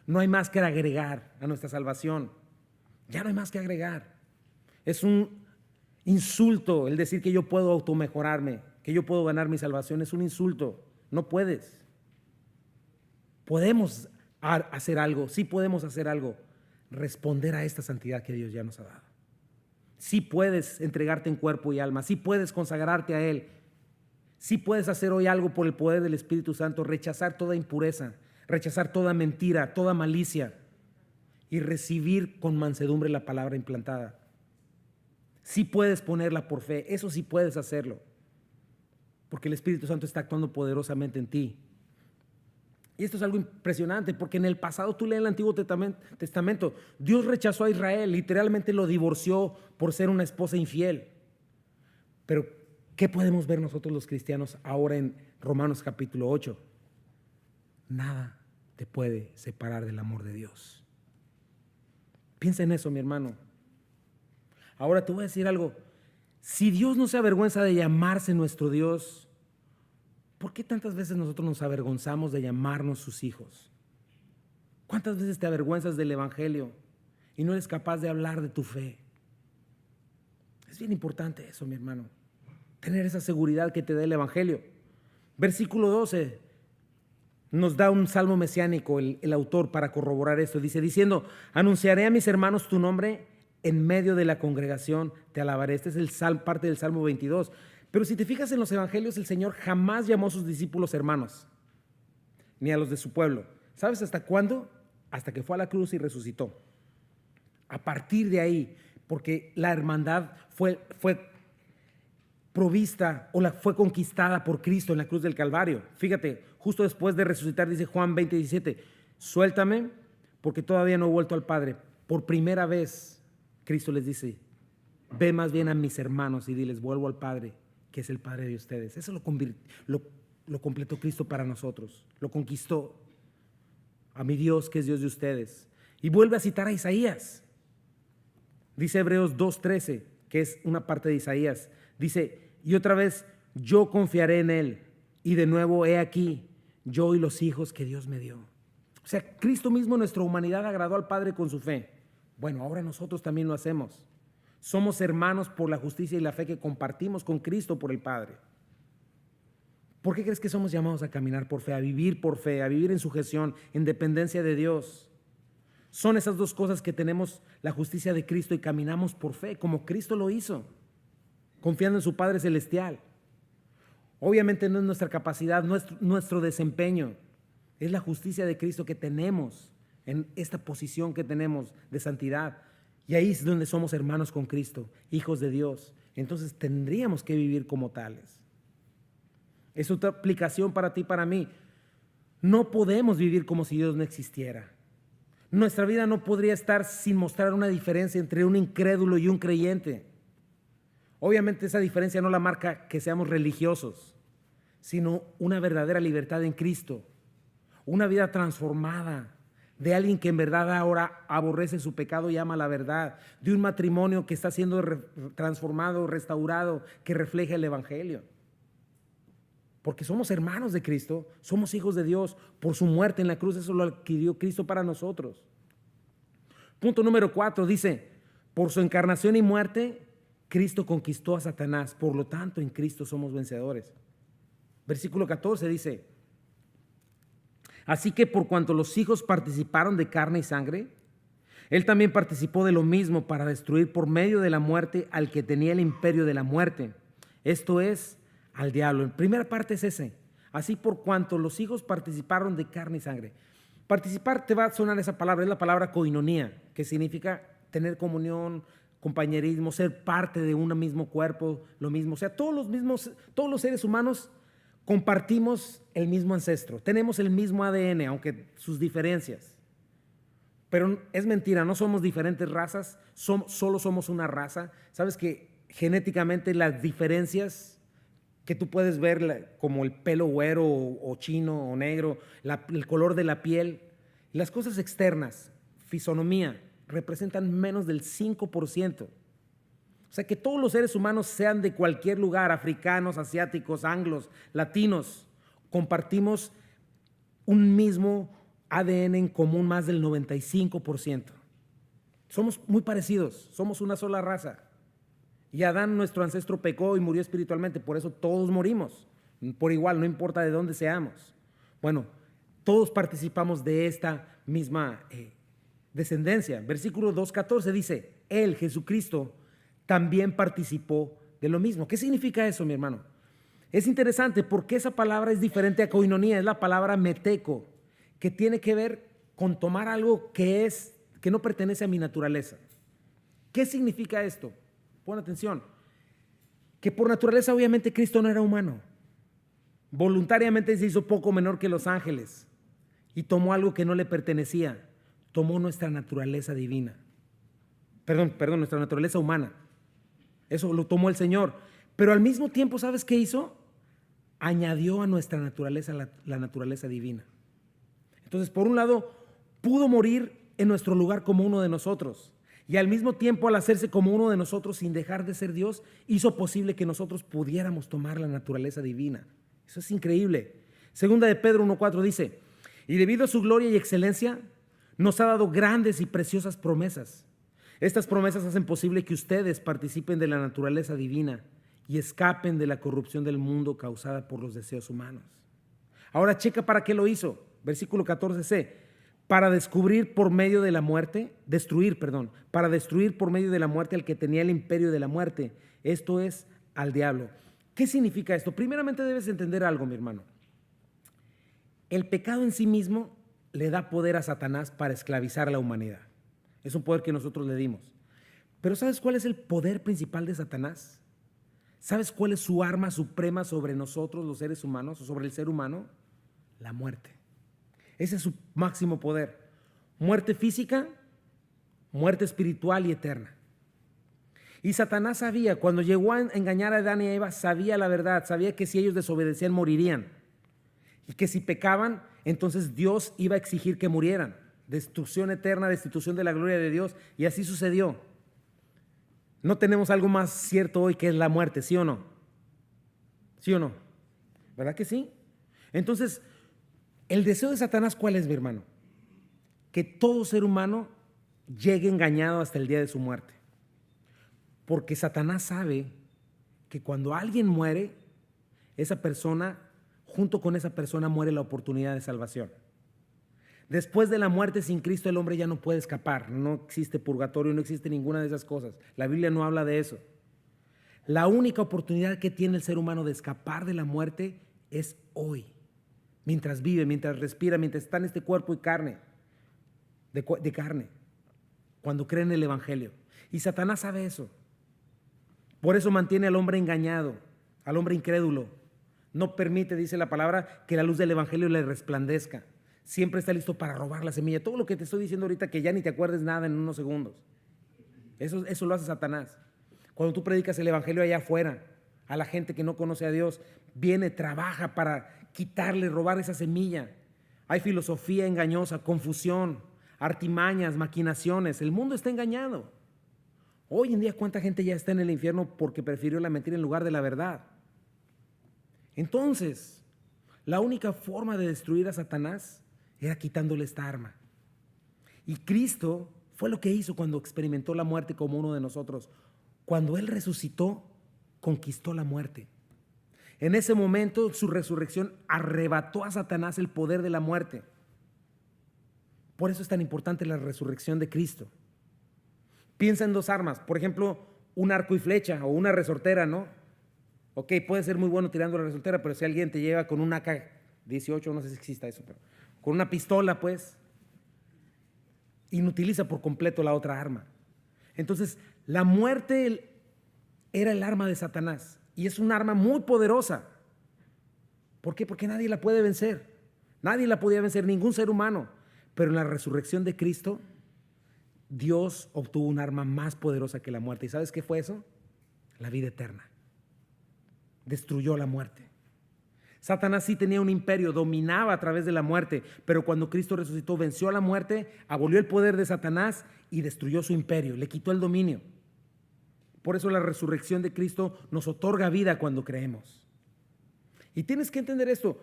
No hay más que agregar a nuestra salvación. Ya no hay más que agregar. Es un insulto el decir que yo puedo automejorarme, que yo puedo ganar mi salvación. Es un insulto. No puedes. Podemos hacer algo, sí podemos hacer algo. Responder a esta santidad que Dios ya nos ha dado. Sí puedes entregarte en cuerpo y alma, sí puedes consagrarte a Él, sí puedes hacer hoy algo por el poder del Espíritu Santo, rechazar toda impureza, rechazar toda mentira, toda malicia y recibir con mansedumbre la palabra implantada. Sí puedes ponerla por fe, eso sí puedes hacerlo, porque el Espíritu Santo está actuando poderosamente en ti. Y esto es algo impresionante, porque en el pasado, tú lees el Antiguo Testamento, Dios rechazó a Israel, literalmente lo divorció por ser una esposa infiel. Pero, ¿qué podemos ver nosotros los cristianos ahora en Romanos capítulo 8? Nada te puede separar del amor de Dios. Piensa en eso, mi hermano. Ahora te voy a decir algo. Si Dios no se avergüenza de llamarse nuestro Dios, ¿por qué tantas veces nosotros nos avergonzamos de llamarnos sus hijos? ¿Cuántas veces te avergüenzas del Evangelio y no eres capaz de hablar de tu fe? Es bien importante eso, mi hermano. Tener esa seguridad que te da el Evangelio. Versículo 12 nos da un salmo mesiánico el autor para corroborar esto. Dice, diciendo, anunciaré a mis hermanos tu nombre en medio de la congregación, te alabaré. Este es parte del Salmo 22. Pero si te fijas en los evangelios, el Señor jamás llamó a sus discípulos hermanos, ni a los de su pueblo. ¿Sabes hasta cuándo? Hasta que fue a la cruz y resucitó. A partir de ahí, porque la hermandad fue provista o fue conquistada por Cristo en la cruz del Calvario. Fíjate, justo después de resucitar, dice Juan 20:17, suéltame porque todavía no he vuelto al Padre. Por primera vez, Cristo les dice, ve más bien a mis hermanos y diles, vuelvo al Padre, que es el Padre de ustedes. Eso lo completó Cristo para nosotros, lo conquistó. A mi Dios, que es Dios de ustedes. Y vuelve a citar a Isaías. Dice Hebreos 2:13, que es una parte de Isaías. Dice, y otra vez, yo confiaré en Él. Y de nuevo, he aquí, yo y los hijos que Dios me dio. O sea, Cristo mismo, nuestra humanidad, agradó al Padre con su fe. Bueno, ahora nosotros también lo hacemos. Somos hermanos por la justicia y la fe que compartimos con Cristo por el Padre. ¿Por qué crees que somos llamados a caminar por fe, a vivir por fe, a vivir en sujeción, en dependencia de Dios? Son esas dos cosas que tenemos la justicia de Cristo y caminamos por fe, como Cristo lo hizo, confiando en su Padre Celestial. Obviamente no es nuestra capacidad, nuestro desempeño, es la justicia de Cristo que tenemos en esta posición que tenemos de santidad. Y ahí es donde somos hermanos con Cristo, hijos de Dios. Entonces tendríamos que vivir como tales. Es otra aplicación para ti y para mí. No podemos vivir como si Dios no existiera. Nuestra vida no podría estar sin mostrar una diferencia entre un incrédulo y un creyente. Obviamente esa diferencia no la marca que seamos religiosos, sino una verdadera libertad en Cristo, una vida transformada de alguien que en verdad ahora aborrece su pecado y ama la verdad, de un matrimonio que está siendo transformado, restaurado, que refleja el Evangelio. Porque somos hermanos de Cristo, somos hijos de Dios por su muerte en la cruz, eso lo adquirió Cristo para nosotros. Punto número 4 dice, por su encarnación y muerte, Cristo conquistó a Satanás, por lo tanto en Cristo somos vencedores. Versículo 14 dice, así que por cuanto los hijos participaron de carne y sangre, Él también participó de lo mismo para destruir por medio de la muerte al que tenía el imperio de la muerte, esto es, al diablo. En primera parte es ese, así por cuanto los hijos participaron de carne y sangre. Participar te va a sonar esa palabra, es la palabra koinonía, que significa tener comunión, compañerismo, ser parte de un mismo cuerpo, lo mismo. O sea, todos los seres humanos compartimos el mismo ancestro, tenemos el mismo ADN, aunque sus diferencias. Pero es mentira, no somos diferentes razas, solo somos una raza. Sabes que genéticamente las diferencias que tú puedes ver, como el pelo güero o chino o negro, el color de la piel, las cosas externas, fisonomía, representan menos del 5%. O sea que todos los seres humanos, sean de cualquier lugar, africanos, asiáticos, anglos, latinos, compartimos un mismo ADN en común, más del 95%. Somos muy parecidos, somos una sola raza. Y Adán, nuestro ancestro, pecó y murió espiritualmente, por eso todos morimos, por igual, no importa de dónde seamos. Bueno, todos participamos de esta misma descendencia. Versículo 2:14 dice, Él, Jesucristo, también participó de lo mismo. ¿Qué significa eso, mi hermano? Es interesante porque esa palabra es diferente a koinonía, es la palabra meteco, que tiene que ver con tomar algo que no pertenece a mi naturaleza. ¿Qué significa esto? Pon atención, que por naturaleza obviamente Cristo no era humano. Voluntariamente se hizo poco menor que los ángeles y tomó algo que no le pertenecía, tomó nuestra naturaleza divina. Perdón, nuestra naturaleza humana. Eso lo tomó el Señor. Pero al mismo tiempo, ¿sabes qué hizo? Añadió a nuestra naturaleza la naturaleza divina. Entonces, por un lado, pudo morir en nuestro lugar como uno de nosotros. Y al mismo tiempo, al hacerse como uno de nosotros sin dejar de ser Dios, hizo posible que nosotros pudiéramos tomar la naturaleza divina. Eso es increíble. Segunda de Pedro 1:4 dice, y debido a su gloria y excelencia, nos ha dado grandes y preciosas promesas. Estas promesas hacen posible que ustedes participen de la naturaleza divina y escapen de la corrupción del mundo causada por los deseos humanos. Ahora checa para qué lo hizo. Versículo 14c. Para destruir por medio de la muerte al que tenía el imperio de la muerte, esto es, al diablo. ¿Qué significa esto? Primeramente debes entender algo, mi hermano. El pecado en sí mismo le da poder a Satanás para esclavizar a la humanidad. Es un poder que nosotros le dimos. Pero ¿sabes cuál es el poder principal de Satanás? ¿Sabes cuál es su arma suprema sobre nosotros, los seres humanos, o sobre el ser humano? La muerte. Ese es su máximo poder. Muerte física, muerte espiritual y eterna. Y Satanás sabía, cuando llegó a engañar a Adán y a Eva, sabía la verdad, sabía que si ellos desobedecían morirían. Y que si pecaban, entonces Dios iba a exigir que murieran. Destrucción eterna, destitución de la gloria de Dios. Y así sucedió. No tenemos algo más cierto hoy que es la muerte, ¿sí o no? ¿Sí o no? ¿Verdad que sí? Entonces, el deseo de Satanás, ¿cuál es, mi hermano? Que todo ser humano llegue engañado hasta el día de su muerte. Porque Satanás sabe que cuando alguien muere, esa persona junto con esa persona muere la oportunidad de salvación. Después de la muerte sin Cristo el hombre ya no puede escapar. No existe purgatorio, no existe ninguna de esas cosas. La Biblia no habla de eso. La única oportunidad que tiene el ser humano de escapar de la muerte es hoy. Mientras vive, mientras respira, mientras está en este cuerpo y carne, de carne, cuando cree en el Evangelio. Y Satanás sabe eso. Por eso mantiene al hombre engañado, al hombre incrédulo. No permite, dice la palabra, que la luz del Evangelio le resplandezca. Siempre está listo para robar la semilla. Todo lo que te estoy diciendo ahorita, que ya ni te acuerdes nada en unos segundos. Eso lo hace Satanás. Cuando tú predicas el Evangelio allá afuera, a la gente que no conoce a Dios, viene, trabaja para quitarle, robar esa semilla. Hay filosofía engañosa, confusión, artimañas, maquinaciones. El mundo está engañado. Hoy en día, ¿cuánta gente ya está en el infierno porque prefirió la mentira en lugar de la verdad? Entonces, la única forma de destruir a Satanás era quitándole esta arma. Y Cristo fue lo que hizo cuando experimentó la muerte como uno de nosotros. Cuando Él resucitó, conquistó la muerte. En ese momento, su resurrección arrebató a Satanás el poder de la muerte. Por eso es tan importante la resurrección de Cristo. Piensa en dos armas, por ejemplo, un arco y flecha o una resortera, ¿no? Ok, puede ser muy bueno tirando la resortera, pero si alguien te lleva con un AK-18, no sé si exista eso, pero con una pistola, pues, inutiliza por completo la otra arma. Entonces, la muerte era el arma de Satanás y es un arma muy poderosa. ¿Por qué? Porque nadie la puede vencer. Nadie la podía vencer, ningún ser humano. Pero en la resurrección de Cristo, Dios obtuvo un arma más poderosa que la muerte. ¿Y sabes qué fue eso? La vida eterna. Destruyó la muerte. Satanás sí tenía un imperio, dominaba a través de la muerte, pero cuando Cristo resucitó, venció a la muerte, abolió el poder de Satanás y destruyó su imperio, le quitó el dominio. Por eso la resurrección de Cristo nos otorga vida cuando creemos. Y tienes que entender esto,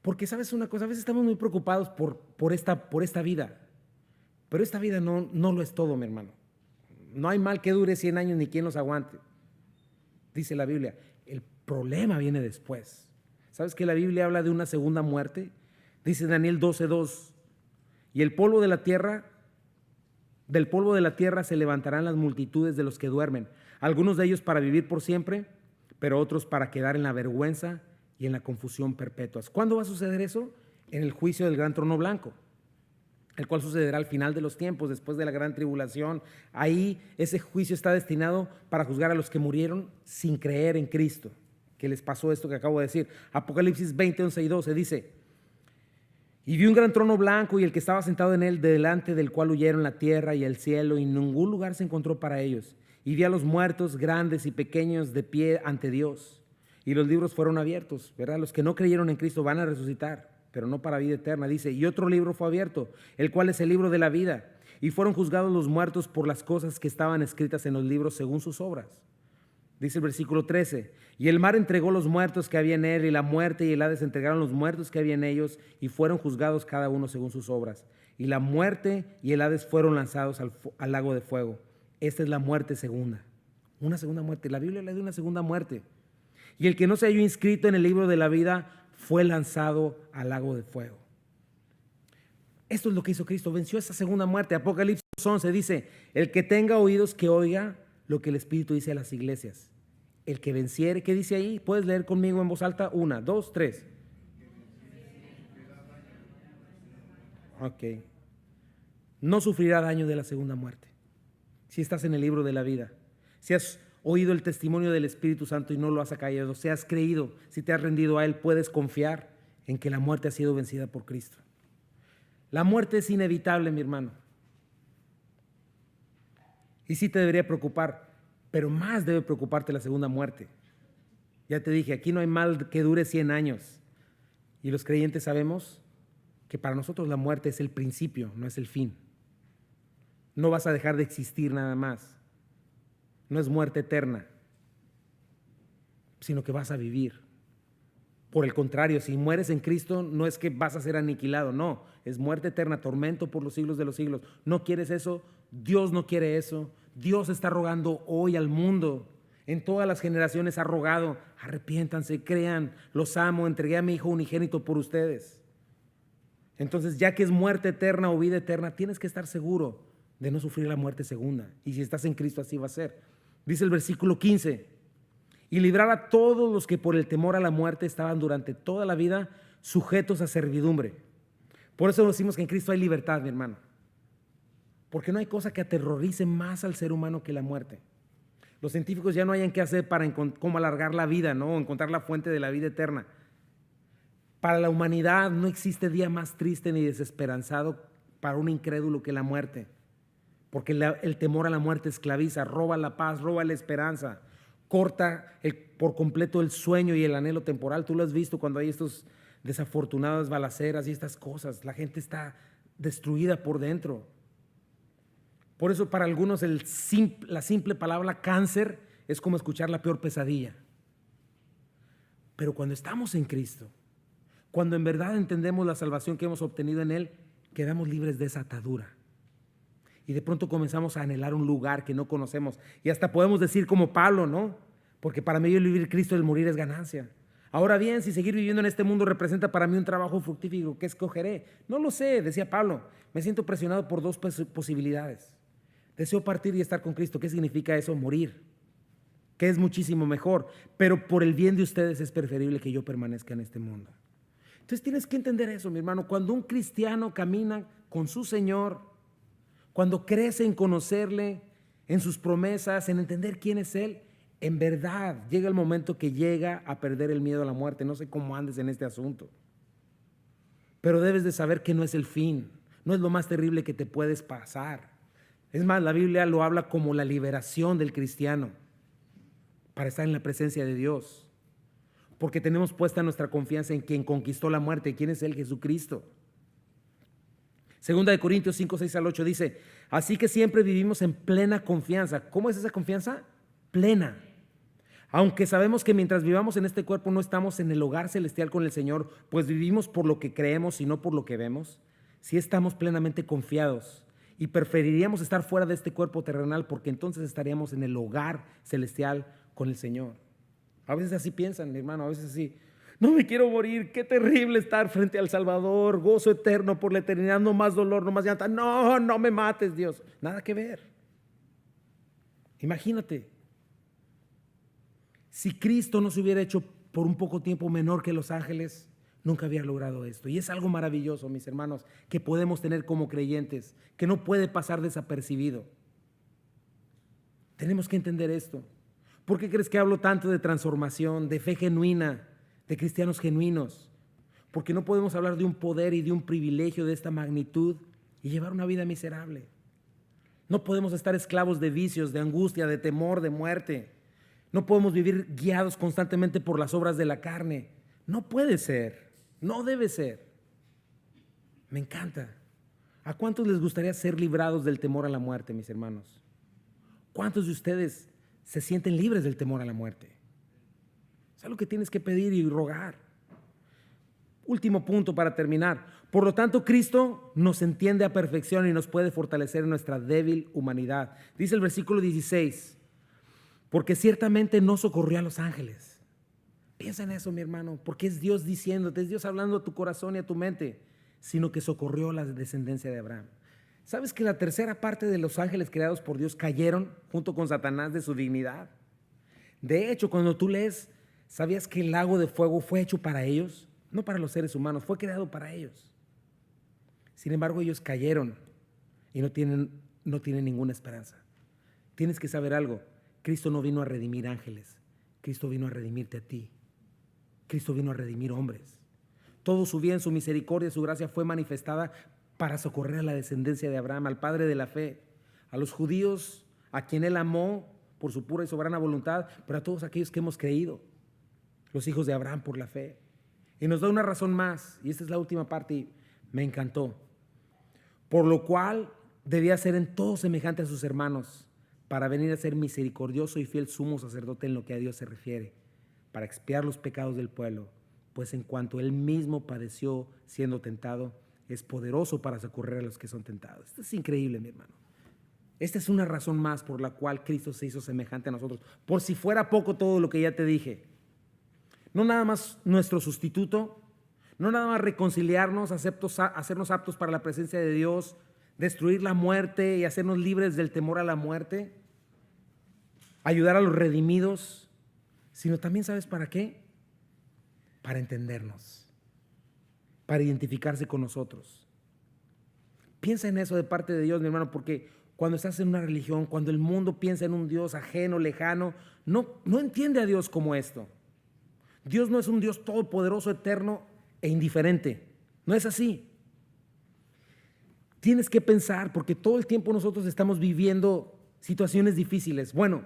porque sabes una cosa, a veces estamos muy preocupados por esta vida, pero esta vida no lo es todo, mi hermano. No hay mal que dure 100 años ni quien los aguante. Dice la Biblia, el problema viene después. ¿Sabes que la Biblia habla de una segunda muerte? Dice Daniel 12:2, y del polvo de la tierra se levantarán las multitudes de los que duermen, algunos de ellos para vivir por siempre, pero otros para quedar en la vergüenza y en la confusión perpetuas. ¿Cuándo va a suceder eso? En el juicio del gran trono blanco, el cual sucederá al final de los tiempos, después de la gran tribulación. Ahí ese juicio está destinado para juzgar a los que murieron sin creer en Cristo, que les pasó esto que acabo de decir. Apocalipsis 20, 11 y 12 dice, y vi un gran trono blanco y el que estaba sentado en él, delante del cual huyeron la tierra y el cielo, y ningún lugar se encontró para ellos. Y vi a los muertos, grandes y pequeños, de pie ante Dios. Y los libros fueron abiertos, ¿verdad? Los que no creyeron en Cristo van a resucitar, pero no para vida eterna. Dice, y otro libro fue abierto, el cual es el libro de la vida. Y fueron juzgados los muertos por las cosas que estaban escritas en los libros según sus obras. Dice el versículo 13, y el mar entregó los muertos que había en él, y la muerte y el Hades entregaron los muertos que había en ellos, y fueron juzgados cada uno según sus obras. Y la muerte y el Hades fueron lanzados al lago de fuego. Esta es la muerte segunda. Una segunda muerte. La Biblia le da una segunda muerte. Y el que no se halló inscrito en el libro de la vida fue lanzado al lago de fuego. Esto es lo que hizo Cristo. Venció esa segunda muerte. Apocalipsis 11 dice, el que tenga oídos que oiga lo que el Espíritu dice a las iglesias. El que venciere, ¿qué dice ahí? Puedes leer conmigo en voz alta. 1, 2, 3. Ok. No sufrirá daño de la segunda muerte. Si estás en el libro de la vida, si has oído el testimonio del Espíritu Santo y no lo has acallado, si has creído, si te has rendido a Él, puedes confiar en que la muerte ha sido vencida por Cristo. La muerte es inevitable, mi hermano. Y sí te debería preocupar, pero más debe preocuparte la segunda muerte. Ya te dije, aquí no hay mal que dure 100 años. Y los creyentes sabemos que para nosotros la muerte es el principio, no es el fin. No vas a dejar de existir nada más. No es muerte eterna, sino que vas a vivir. Por el contrario, si mueres en Cristo, no es que vas a ser aniquilado, no, es muerte eterna, tormento por los siglos de los siglos. ¿No quieres eso? Dios no quiere eso. Dios está rogando hoy al mundo En todas las generaciones ha rogado, arrepiéntanse, crean, los amo, entregué a mi Hijo unigénito por ustedes. Entonces, ya que es muerte eterna o vida eterna, tienes que estar seguro de no sufrir la muerte segunda. Y si estás en Cristo, así va a ser. Dice el versículo 15, y librar a todos los que por el temor a la muerte estaban durante toda la vida sujetos a servidumbre. Por eso decimos que en Cristo hay libertad, mi hermano. Porque no hay cosa que aterrorice más al ser humano que la muerte. Los científicos ya no hayan qué hacer para cómo alargar la vida, ¿no? Encontrar la fuente de la vida eterna. Para la humanidad no existe día más triste ni desesperanzado para un incrédulo que la muerte. Porque el temor a la muerte esclaviza, roba la paz, roba la esperanza, corta por completo el sueño y el anhelo temporal. Tú lo has visto cuando hay estos desafortunadas balaceras y estas cosas. La gente está destruida por dentro. Por eso para algunos la simple palabra cáncer es como escuchar la peor pesadilla. Pero cuando estamos en Cristo, cuando en verdad entendemos la salvación que hemos obtenido en Él, quedamos libres de esa atadura. Y de pronto comenzamos a anhelar un lugar que no conocemos. Y hasta podemos decir como Pablo, ¿no? Porque para mí el vivir Cristo, el morir es ganancia. Ahora bien, si seguir viviendo en este mundo representa para mí un trabajo fructífero, ¿qué escogeré? No lo sé, decía Pablo. Me siento presionado por dos posibilidades. Deseo partir y estar con Cristo. ¿Qué significa eso? Morir. Que es muchísimo mejor. Pero por el bien de ustedes es preferible que yo permanezca en este mundo. Entonces tienes que entender eso, mi hermano. Cuando un cristiano camina con su Señor, cuando crece en conocerle, en sus promesas, en entender quién es Él, en verdad llega el momento que llega a perder el miedo a la muerte. No sé cómo andes en este asunto, pero debes de saber que no es el fin, no es lo más terrible que te puedes pasar. Es más, la Biblia lo habla como la liberación del cristiano para estar en la presencia de Dios, porque tenemos puesta nuestra confianza en quien conquistó la muerte. ¿Quién es Él? Jesucristo. Segunda de Corintios 5, 6 al 8 dice, así que siempre vivimos en plena confianza. ¿Cómo es esa confianza? Plena. Aunque sabemos que mientras vivamos en este cuerpo no estamos en el hogar celestial con el Señor, pues vivimos por lo que creemos y no por lo que vemos. Sí estamos plenamente confiados y preferiríamos estar fuera de este cuerpo terrenal porque entonces estaríamos en el hogar celestial con el Señor. A veces así piensan, mi hermano, a veces así. No me quiero morir, qué terrible estar frente al Salvador, gozo eterno por la eternidad, no más dolor, no más llanto. No, no me mates, Dios. Nada que ver. Imagínate, si Cristo no se hubiera hecho por un poco tiempo menor que los ángeles, nunca había logrado esto. Y es algo maravilloso, mis hermanos, que podemos tener como creyentes, que no puede pasar desapercibido. Tenemos que entender esto. ¿Por qué crees que hablo tanto de transformación, de fe genuina, de cristianos genuinos? Porque no podemos hablar de un poder y de un privilegio de esta magnitud y llevar una vida miserable. No podemos estar esclavos de vicios, de angustia, de temor, de muerte. No podemos vivir guiados constantemente por las obras de la carne. No puede ser, no debe ser. Me encanta. ¿A cuántos les gustaría ser librados del temor a la muerte, mis hermanos? ¿Cuántos de ustedes se sienten libres del temor a la muerte? Es algo que tienes que pedir y rogar. Último punto para terminar. Por lo tanto, Cristo nos entiende a perfección y nos puede fortalecer en nuestra débil humanidad. Dice el versículo 16, porque ciertamente no socorrió a los ángeles. Piensa en eso, mi hermano, porque es Dios diciéndote, es Dios hablando a tu corazón y a tu mente, sino que socorrió a la descendencia de Abraham. ¿Sabes que la tercera parte de los ángeles creados por Dios cayeron junto con Satanás de su dignidad? De hecho, cuando tú lees, ¿sabías que el lago de fuego fue hecho para ellos? No para los seres humanos, fue creado para ellos. Sin embargo, ellos cayeron y no tienen ninguna esperanza. Tienes que saber algo. Cristo no vino a redimir ángeles. Cristo vino a redimirte a ti. Cristo vino a redimir hombres. Todo su bien, su misericordia, su gracia fue manifestada para socorrer a la descendencia de Abraham, al padre de la fe, a los judíos, a quien Él amó por su pura y soberana voluntad, pero a todos aquellos que hemos creído, los hijos de Abraham por la fe. Y nos da una razón más, y esta es la última parte y me encantó. Por lo cual debía ser en todo semejante a sus hermanos, para venir a ser misericordioso y fiel sumo sacerdote en lo que a Dios se refiere, para expiar los pecados del pueblo, pues en cuanto Él mismo padeció siendo tentado, es poderoso para socorrer a los que son tentados. Esto es increíble, mi hermano. Esta es una razón más por la cual Cristo se hizo semejante a nosotros. Por si fuera poco todo lo que ya te dije. No nada más nuestro sustituto, no nada más reconciliarnos, hacernos aptos para la presencia de Dios, destruir la muerte y hacernos libres del temor a la muerte, ayudar a los redimidos, sino también, ¿sabes para qué? Para entendernos, para identificarse con nosotros. Piensa en eso de parte de Dios, mi hermano, porque cuando estás en una religión, cuando el mundo piensa en un Dios ajeno, lejano, no entiende a Dios como esto. Dios no es un Dios todopoderoso, eterno e indiferente. No es así. Tienes que pensar, porque todo el tiempo nosotros estamos viviendo situaciones difíciles. Bueno,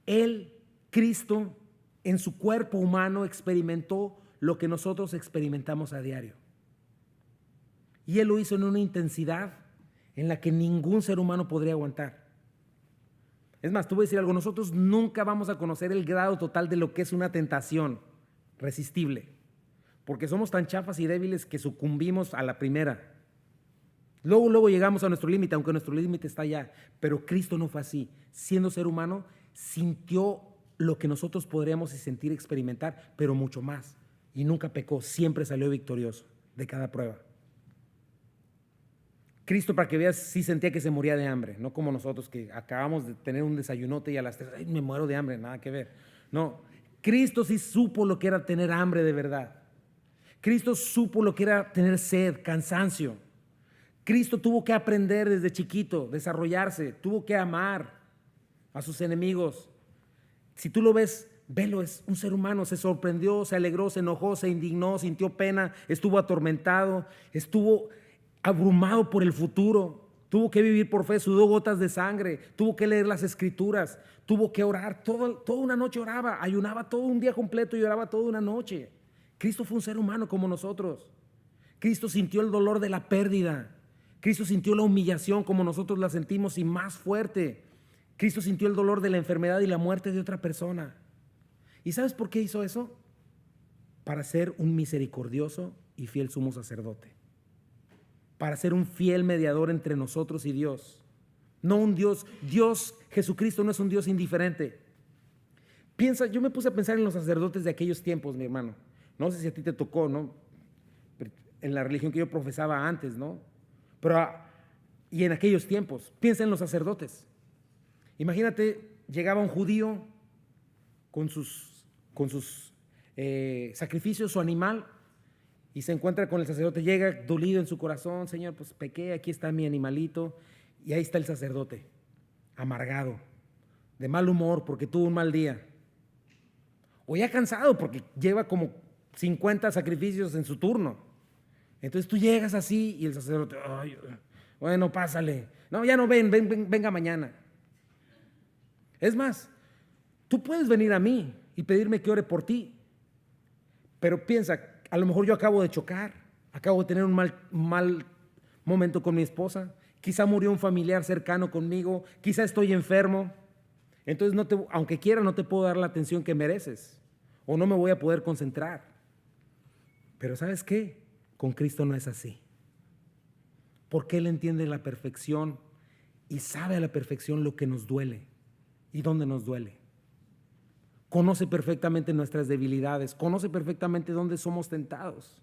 Él, Cristo, en su cuerpo humano experimentó lo que nosotros experimentamos a diario. Y Él lo hizo en una intensidad en la que ningún ser humano podría aguantar. Es más, te voy a decir algo, nosotros nunca vamos a conocer el grado total de lo que es una tentación resistible, porque somos tan chafas y débiles que sucumbimos a la primera. Luego llegamos a nuestro límite, aunque nuestro límite está allá, pero Cristo no fue así. Siendo ser humano, sintió lo que nosotros podríamos sentir, experimentar, pero mucho más. Y nunca pecó, siempre salió victorioso de cada prueba. Cristo, para que veas, sí sentía que se moría de hambre, no como nosotros que acabamos de tener un desayunote y a las 3, ay, me muero de hambre, nada que ver. No, Cristo sí supo lo que era tener hambre de verdad. Cristo supo lo que era tener sed, cansancio. Cristo tuvo que aprender desde chiquito, desarrollarse, tuvo que amar a sus enemigos. Si tú lo ves, velo, es un ser humano, se sorprendió, se alegró, se enojó, se indignó, sintió pena, estuvo atormentado, estuvo abrumado por el futuro, tuvo que vivir por fe, sudó gotas de sangre, tuvo que leer las escrituras, tuvo que orar, toda una noche oraba, ayunaba todo un día completo y oraba toda una noche. Cristo fue un ser humano como nosotros. Cristo sintió el dolor de la pérdida. Cristo sintió la humillación como nosotros la sentimos y más fuerte. Cristo sintió el dolor de la enfermedad y la muerte de otra persona. ¿Y sabes por qué hizo eso? Para ser un misericordioso y fiel sumo sacerdote. Para ser un fiel mediador entre nosotros y Dios. No un Dios, Jesucristo no es un Dios indiferente. Piensa, yo me puse a pensar en los sacerdotes de aquellos tiempos, mi hermano. No sé si a ti te tocó, ¿no? En la religión que yo profesaba antes, ¿no? Pero, y en aquellos tiempos, piensa en los sacerdotes. Imagínate, llegaba un judío con sus sacrificios, su animal, y se encuentra con el sacerdote, llega dolido en su corazón, Señor, pues pequé, aquí está mi animalito, y ahí está el sacerdote, amargado, de mal humor porque tuvo un mal día, o ya cansado porque lleva como 50 sacrificios en su turno. Entonces tú llegas así y el sacerdote, ay, bueno, pásale, no, ya no venga mañana. Es más, tú puedes venir a mí y pedirme que ore por ti, pero piensa, a lo mejor yo acabo de chocar, acabo de tener un mal momento con mi esposa, quizá murió un familiar cercano conmigo, quizá estoy enfermo, entonces aunque quiera no te puedo dar la atención que mereces o no me voy a poder concentrar. Pero ¿sabes qué? Con Cristo no es así, porque Él entiende la perfección y sabe a la perfección lo que nos duele y dónde nos duele. Conoce perfectamente nuestras debilidades, conoce perfectamente dónde somos tentados.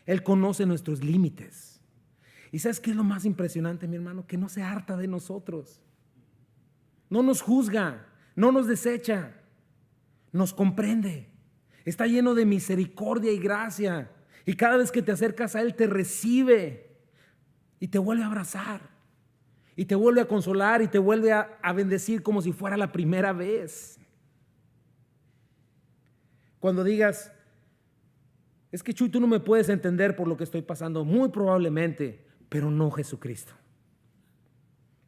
Él conoce nuestros límites. ¿Y sabes qué es lo más impresionante, mi hermano? Que no se harta de nosotros. No nos juzga, no nos desecha, nos comprende. Está lleno de misericordia y gracia. Y cada vez que te acercas a Él te recibe y te vuelve a abrazar. Y te vuelve a consolar y te vuelve a bendecir como si fuera la primera vez. Cuando digas, es que Chuy, tú no me puedes entender por lo que estoy pasando, muy probablemente, pero no Jesucristo.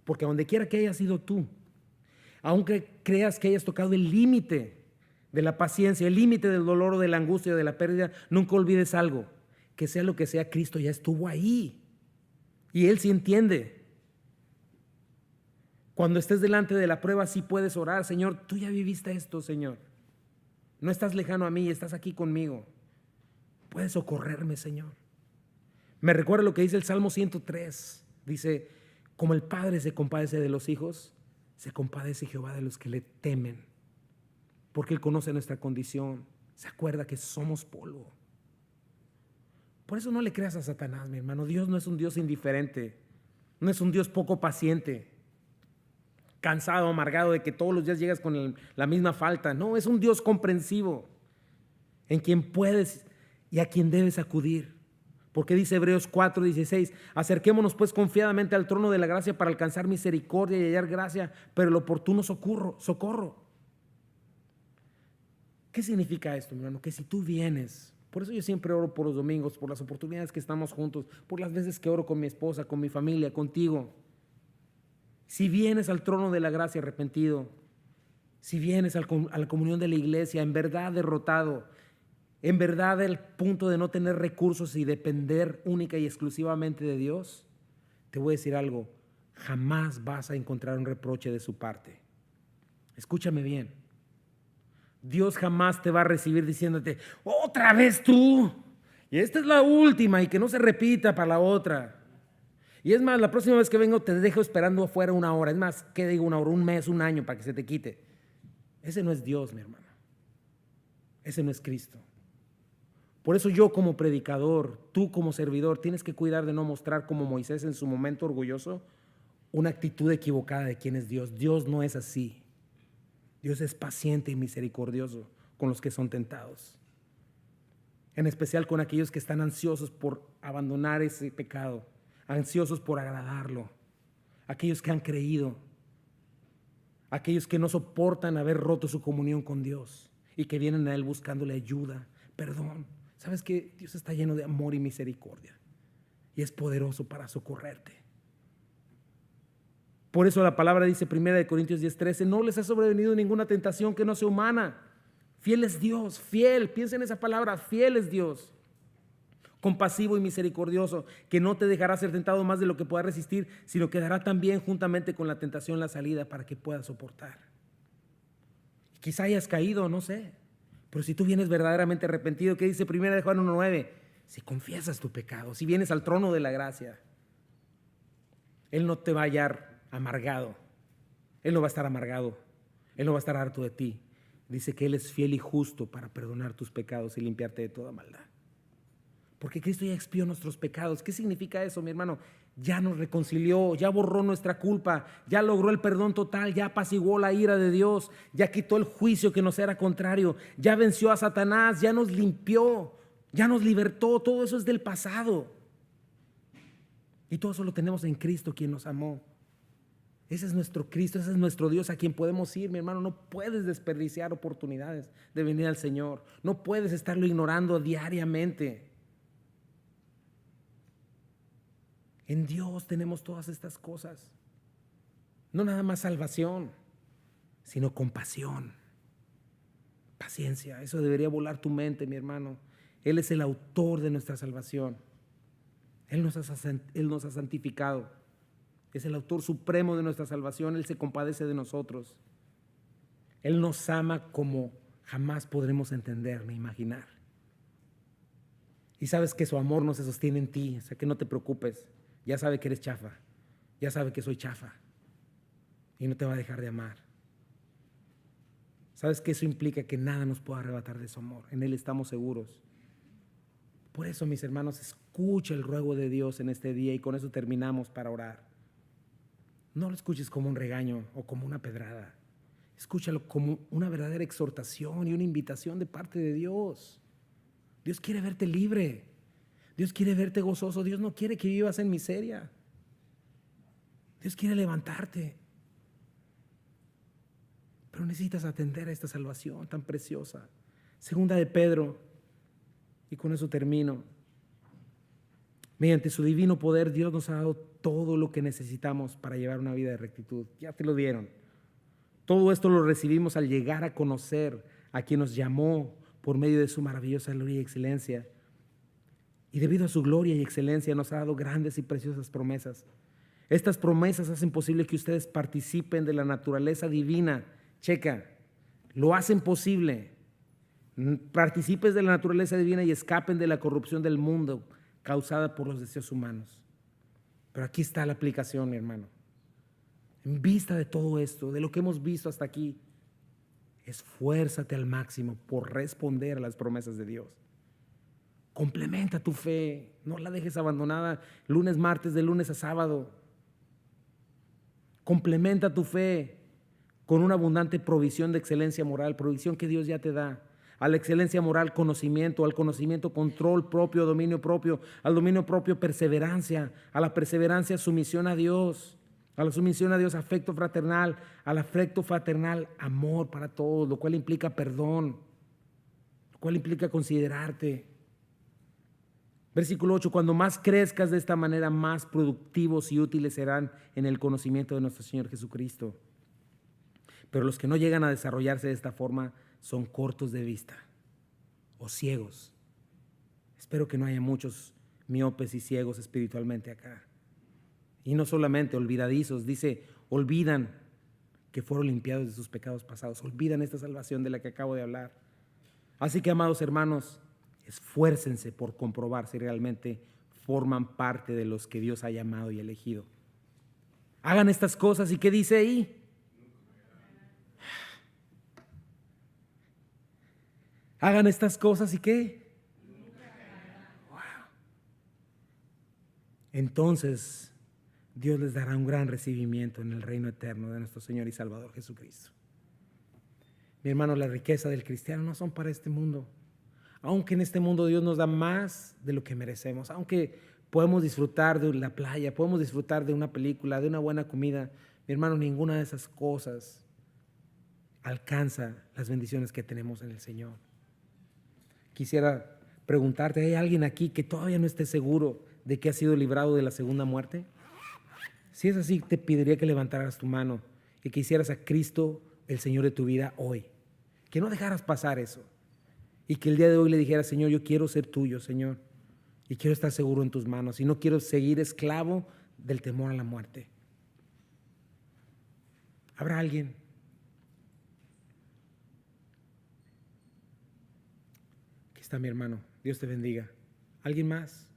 Porque donde quiera que hayas sido tú, aunque creas que hayas tocado el límite de la paciencia, el límite del dolor o de la angustia o de la pérdida, nunca olvides algo, que sea lo que sea, Cristo ya estuvo ahí y Él sí entiende. Cuando estés delante de la prueba sí puedes orar, Señor, tú ya viviste esto, Señor. No estás lejano a mí, estás aquí conmigo. Puedes socorrerme, Señor. Me recuerda lo que dice el Salmo 103. Dice, Como el Padre se compadece de los hijos, se compadece Jehová de los que le temen, porque Él conoce nuestra condición, se acuerda que somos polvo. Por eso no le creas a Satanás, mi hermano. Dios no es un Dios indiferente, no es un Dios poco paciente, cansado, amargado de que todos los días llegas con la misma falta. No, es un Dios comprensivo, en quien puedes y a quien debes acudir. Porque dice Hebreos 4:16, acerquémonos pues confiadamente al trono de la gracia para alcanzar misericordia y hallar gracia, pero el oportuno socorro. ¿Qué significa esto, mi hermano? Que si tú vienes, por eso yo siempre oro por los domingos, por las oportunidades que estamos juntos, por las veces que oro con mi esposa, con mi familia, contigo. Si vienes al trono de la gracia arrepentido, si vienes a la comunión de la iglesia en verdad derrotado, en verdad el punto de no tener recursos y depender única y exclusivamente de Dios, te voy a decir algo, jamás vas a encontrar un reproche de su parte. Escúchame bien, Dios jamás te va a recibir diciéndote, otra vez tú, y esta es la última y que no se repita para la otra. Y es más, la próxima vez que vengo te dejo esperando afuera una hora, es más, ¿qué digo? Una hora, un mes, un año para que se te quite. Ese no es Dios, mi hermano, ese no es Cristo. Por eso yo como predicador, tú como servidor, tienes que cuidar de no mostrar como Moisés en su momento orgulloso una actitud equivocada de quién es Dios. Dios no es así. Dios es paciente y misericordioso con los que son tentados. En especial con aquellos que están ansiosos por abandonar ese pecado, ansiosos por agradarlo, aquellos que han creído, aquellos que no soportan haber roto su comunión con Dios y que vienen a Él buscándole ayuda, perdón. ¿Sabes que Dios está lleno de amor y misericordia y es poderoso para socorrerte? Por eso la palabra dice 1 Corintios 10:13, no les ha sobrevenido ninguna tentación que no sea humana. Fiel es Dios, fiel, piensa en esa palabra, fiel es Dios. Compasivo y misericordioso, que no te dejará ser tentado más de lo que puedas resistir, sino que dará también juntamente con la tentación la salida para que puedas soportar. Quizá hayas caído, no sé. Pero si tú vienes verdaderamente arrepentido, ¿qué dice 1 Juan 1:9? Si confiesas tu pecado, si vienes al trono de la gracia, Él no te va a hallar amargado. Él no va a estar amargado. Él no va a estar harto de ti. Dice que Él es fiel y justo para perdonar tus pecados y limpiarte de toda maldad. Porque Cristo ya expió nuestros pecados. ¿Qué significa eso, mi hermano? Ya nos reconcilió, ya borró nuestra culpa, ya logró el perdón total, ya apaciguó la ira de Dios, ya quitó el juicio que nos era contrario, ya venció a Satanás, ya nos limpió, ya nos libertó. Todo eso es del pasado. Y todo eso lo tenemos en Cristo, quien nos amó. Ese es nuestro Cristo, ese es nuestro Dios a quien podemos ir, mi hermano. No puedes desperdiciar oportunidades de venir al Señor. No puedes estarlo ignorando diariamente. En Dios tenemos todas estas cosas. No nada más salvación, sino compasión, paciencia. Eso debería volar tu mente, mi hermano. Él es el autor de nuestra salvación. Él nos ha santificado. Es el autor supremo de nuestra salvación. Él se compadece de nosotros. Él nos ama como jamás podremos entender ni imaginar. Y sabes que su amor no se sostiene en ti, o sea que no te preocupes. Ya sabe que eres chafa, ya sabe que soy chafa y no te va a dejar de amar. ¿Sabes que eso implica que nada nos pueda arrebatar de su amor? En Él estamos seguros. Por eso, mis hermanos, escucha el ruego de Dios en este día y con eso terminamos para orar. No lo escuches como un regaño o como una pedrada. Escúchalo como una verdadera exhortación y una invitación de parte de Dios. Dios quiere verte libre. Dios quiere verte gozoso. Dios no quiere que vivas en miseria. Dios quiere levantarte. Pero necesitas atender a esta salvación tan preciosa. Segunda de Pedro, y con eso termino. Mediante su divino poder, Dios nos ha dado todo lo que necesitamos para llevar una vida de rectitud. Ya te lo dieron. Todo esto lo recibimos al llegar a conocer a quien nos llamó por medio de su maravillosa gloria y excelencia. Y debido a su gloria y excelencia nos ha dado grandes y preciosas promesas. Estas promesas hacen posible que ustedes participen de la naturaleza divina. Checa, lo hacen posible. Participes de la naturaleza divina y escapen de la corrupción del mundo causada por los deseos humanos. Pero aquí está la aplicación, mi hermano. En vista de todo esto, de lo que hemos visto hasta aquí, esfuérzate al máximo por responder a las promesas de Dios. Complementa tu fe, no la dejes abandonada lunes, martes, de lunes a sábado. Complementa tu fe con una abundante provisión de excelencia moral, provisión que Dios ya te da. A la excelencia moral, conocimiento; al conocimiento, control propio, dominio propio; al dominio propio, perseverancia; a la perseverancia, sumisión a Dios; a la sumisión a Dios, afecto fraternal; al afecto fraternal, amor para todos, lo cual implica perdón, lo cual implica considerarte. Versículo 8: cuando más crezcas de esta manera, más productivos y útiles serán en el conocimiento de nuestro Señor Jesucristo. Pero los que no llegan a desarrollarse de esta forma son cortos de vista o ciegos. Espero que no haya muchos miopes y ciegos espiritualmente acá. Y no solamente olvidadizos, dice, olvidan que fueron limpiados de sus pecados pasados, olvidan esta salvación de la que acabo de hablar. Así que, amados hermanos, esfuércense por comprobar si realmente forman parte de los que Dios ha llamado y elegido. Hagan estas cosas. ¿Y qué dice ahí? Hagan estas cosas y ¿qué? Wow. Entonces Dios les dará un gran recibimiento en el reino eterno de nuestro Señor y Salvador Jesucristo. Mi hermano, la riqueza del cristiano no son para este mundo. Aunque en este mundo Dios nos da más de lo que merecemos, aunque podemos disfrutar de la playa, podemos disfrutar de una película, de una buena comida, mi hermano, ninguna de esas cosas alcanza las bendiciones que tenemos en el Señor. Quisiera preguntarte, ¿hay alguien aquí que todavía no esté seguro de que ha sido librado de la segunda muerte? Si es así, te pediría que levantaras tu mano y que hicieras a Cristo el Señor de tu vida hoy. Que no dejaras pasar eso. Y que el día de hoy le dijeras, Señor, yo quiero ser tuyo, Señor. Y quiero estar seguro en tus manos. Y no quiero seguir esclavo del temor a la muerte. ¿Habrá alguien? Aquí está mi hermano. Dios te bendiga. ¿Alguien más?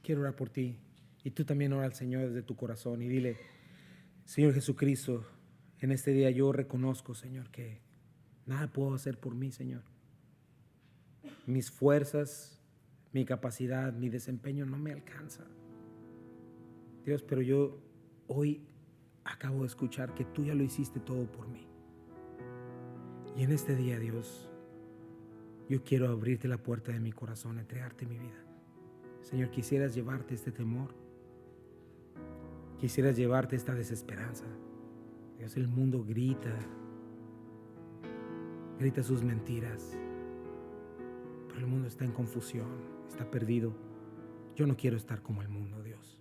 Quiero orar por ti. Y tú también ora al Señor desde tu corazón y dile, Señor Jesucristo, en este día yo reconozco, Señor, que nada puedo hacer por mí, Señor. Mis fuerzas, mi capacidad, mi desempeño no me alcanza. Dios, pero yo hoy acabo de escuchar que tú ya lo hiciste todo por mí. Y en este día, Dios, yo quiero abrirte la puerta de mi corazón, entregarte mi vida. Señor, quisieras llevarte este temor, quisieras llevarte esta desesperanza. Dios, el mundo grita sus mentiras, pero el mundo está en confusión, está perdido. Yo no quiero estar como el mundo, Dios.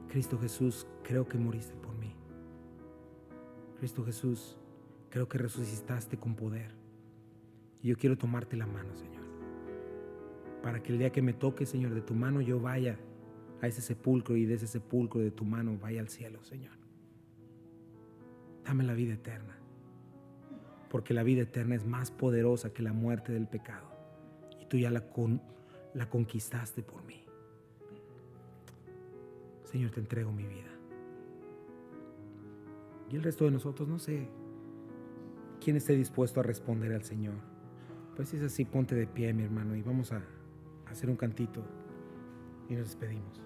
Cristo Jesús, creo que moriste por mí. Cristo Jesús, creo que resucitaste con poder. Y yo quiero tomarte la mano, Señor, para que el día que me toque, Señor, de tu mano yo vaya a ese sepulcro y de ese sepulcro de tu mano vaya al cielo, Señor. Dame la vida eterna, porque la vida eterna es más poderosa que la muerte del pecado y tú ya la conquistaste por mí. Señor, te entrego mi vida. Y el resto de nosotros, no sé quién esté dispuesto a responder al Señor. Pues si es así, ponte de pie, mi hermano, y vamos a hacer un cantito y nos despedimos.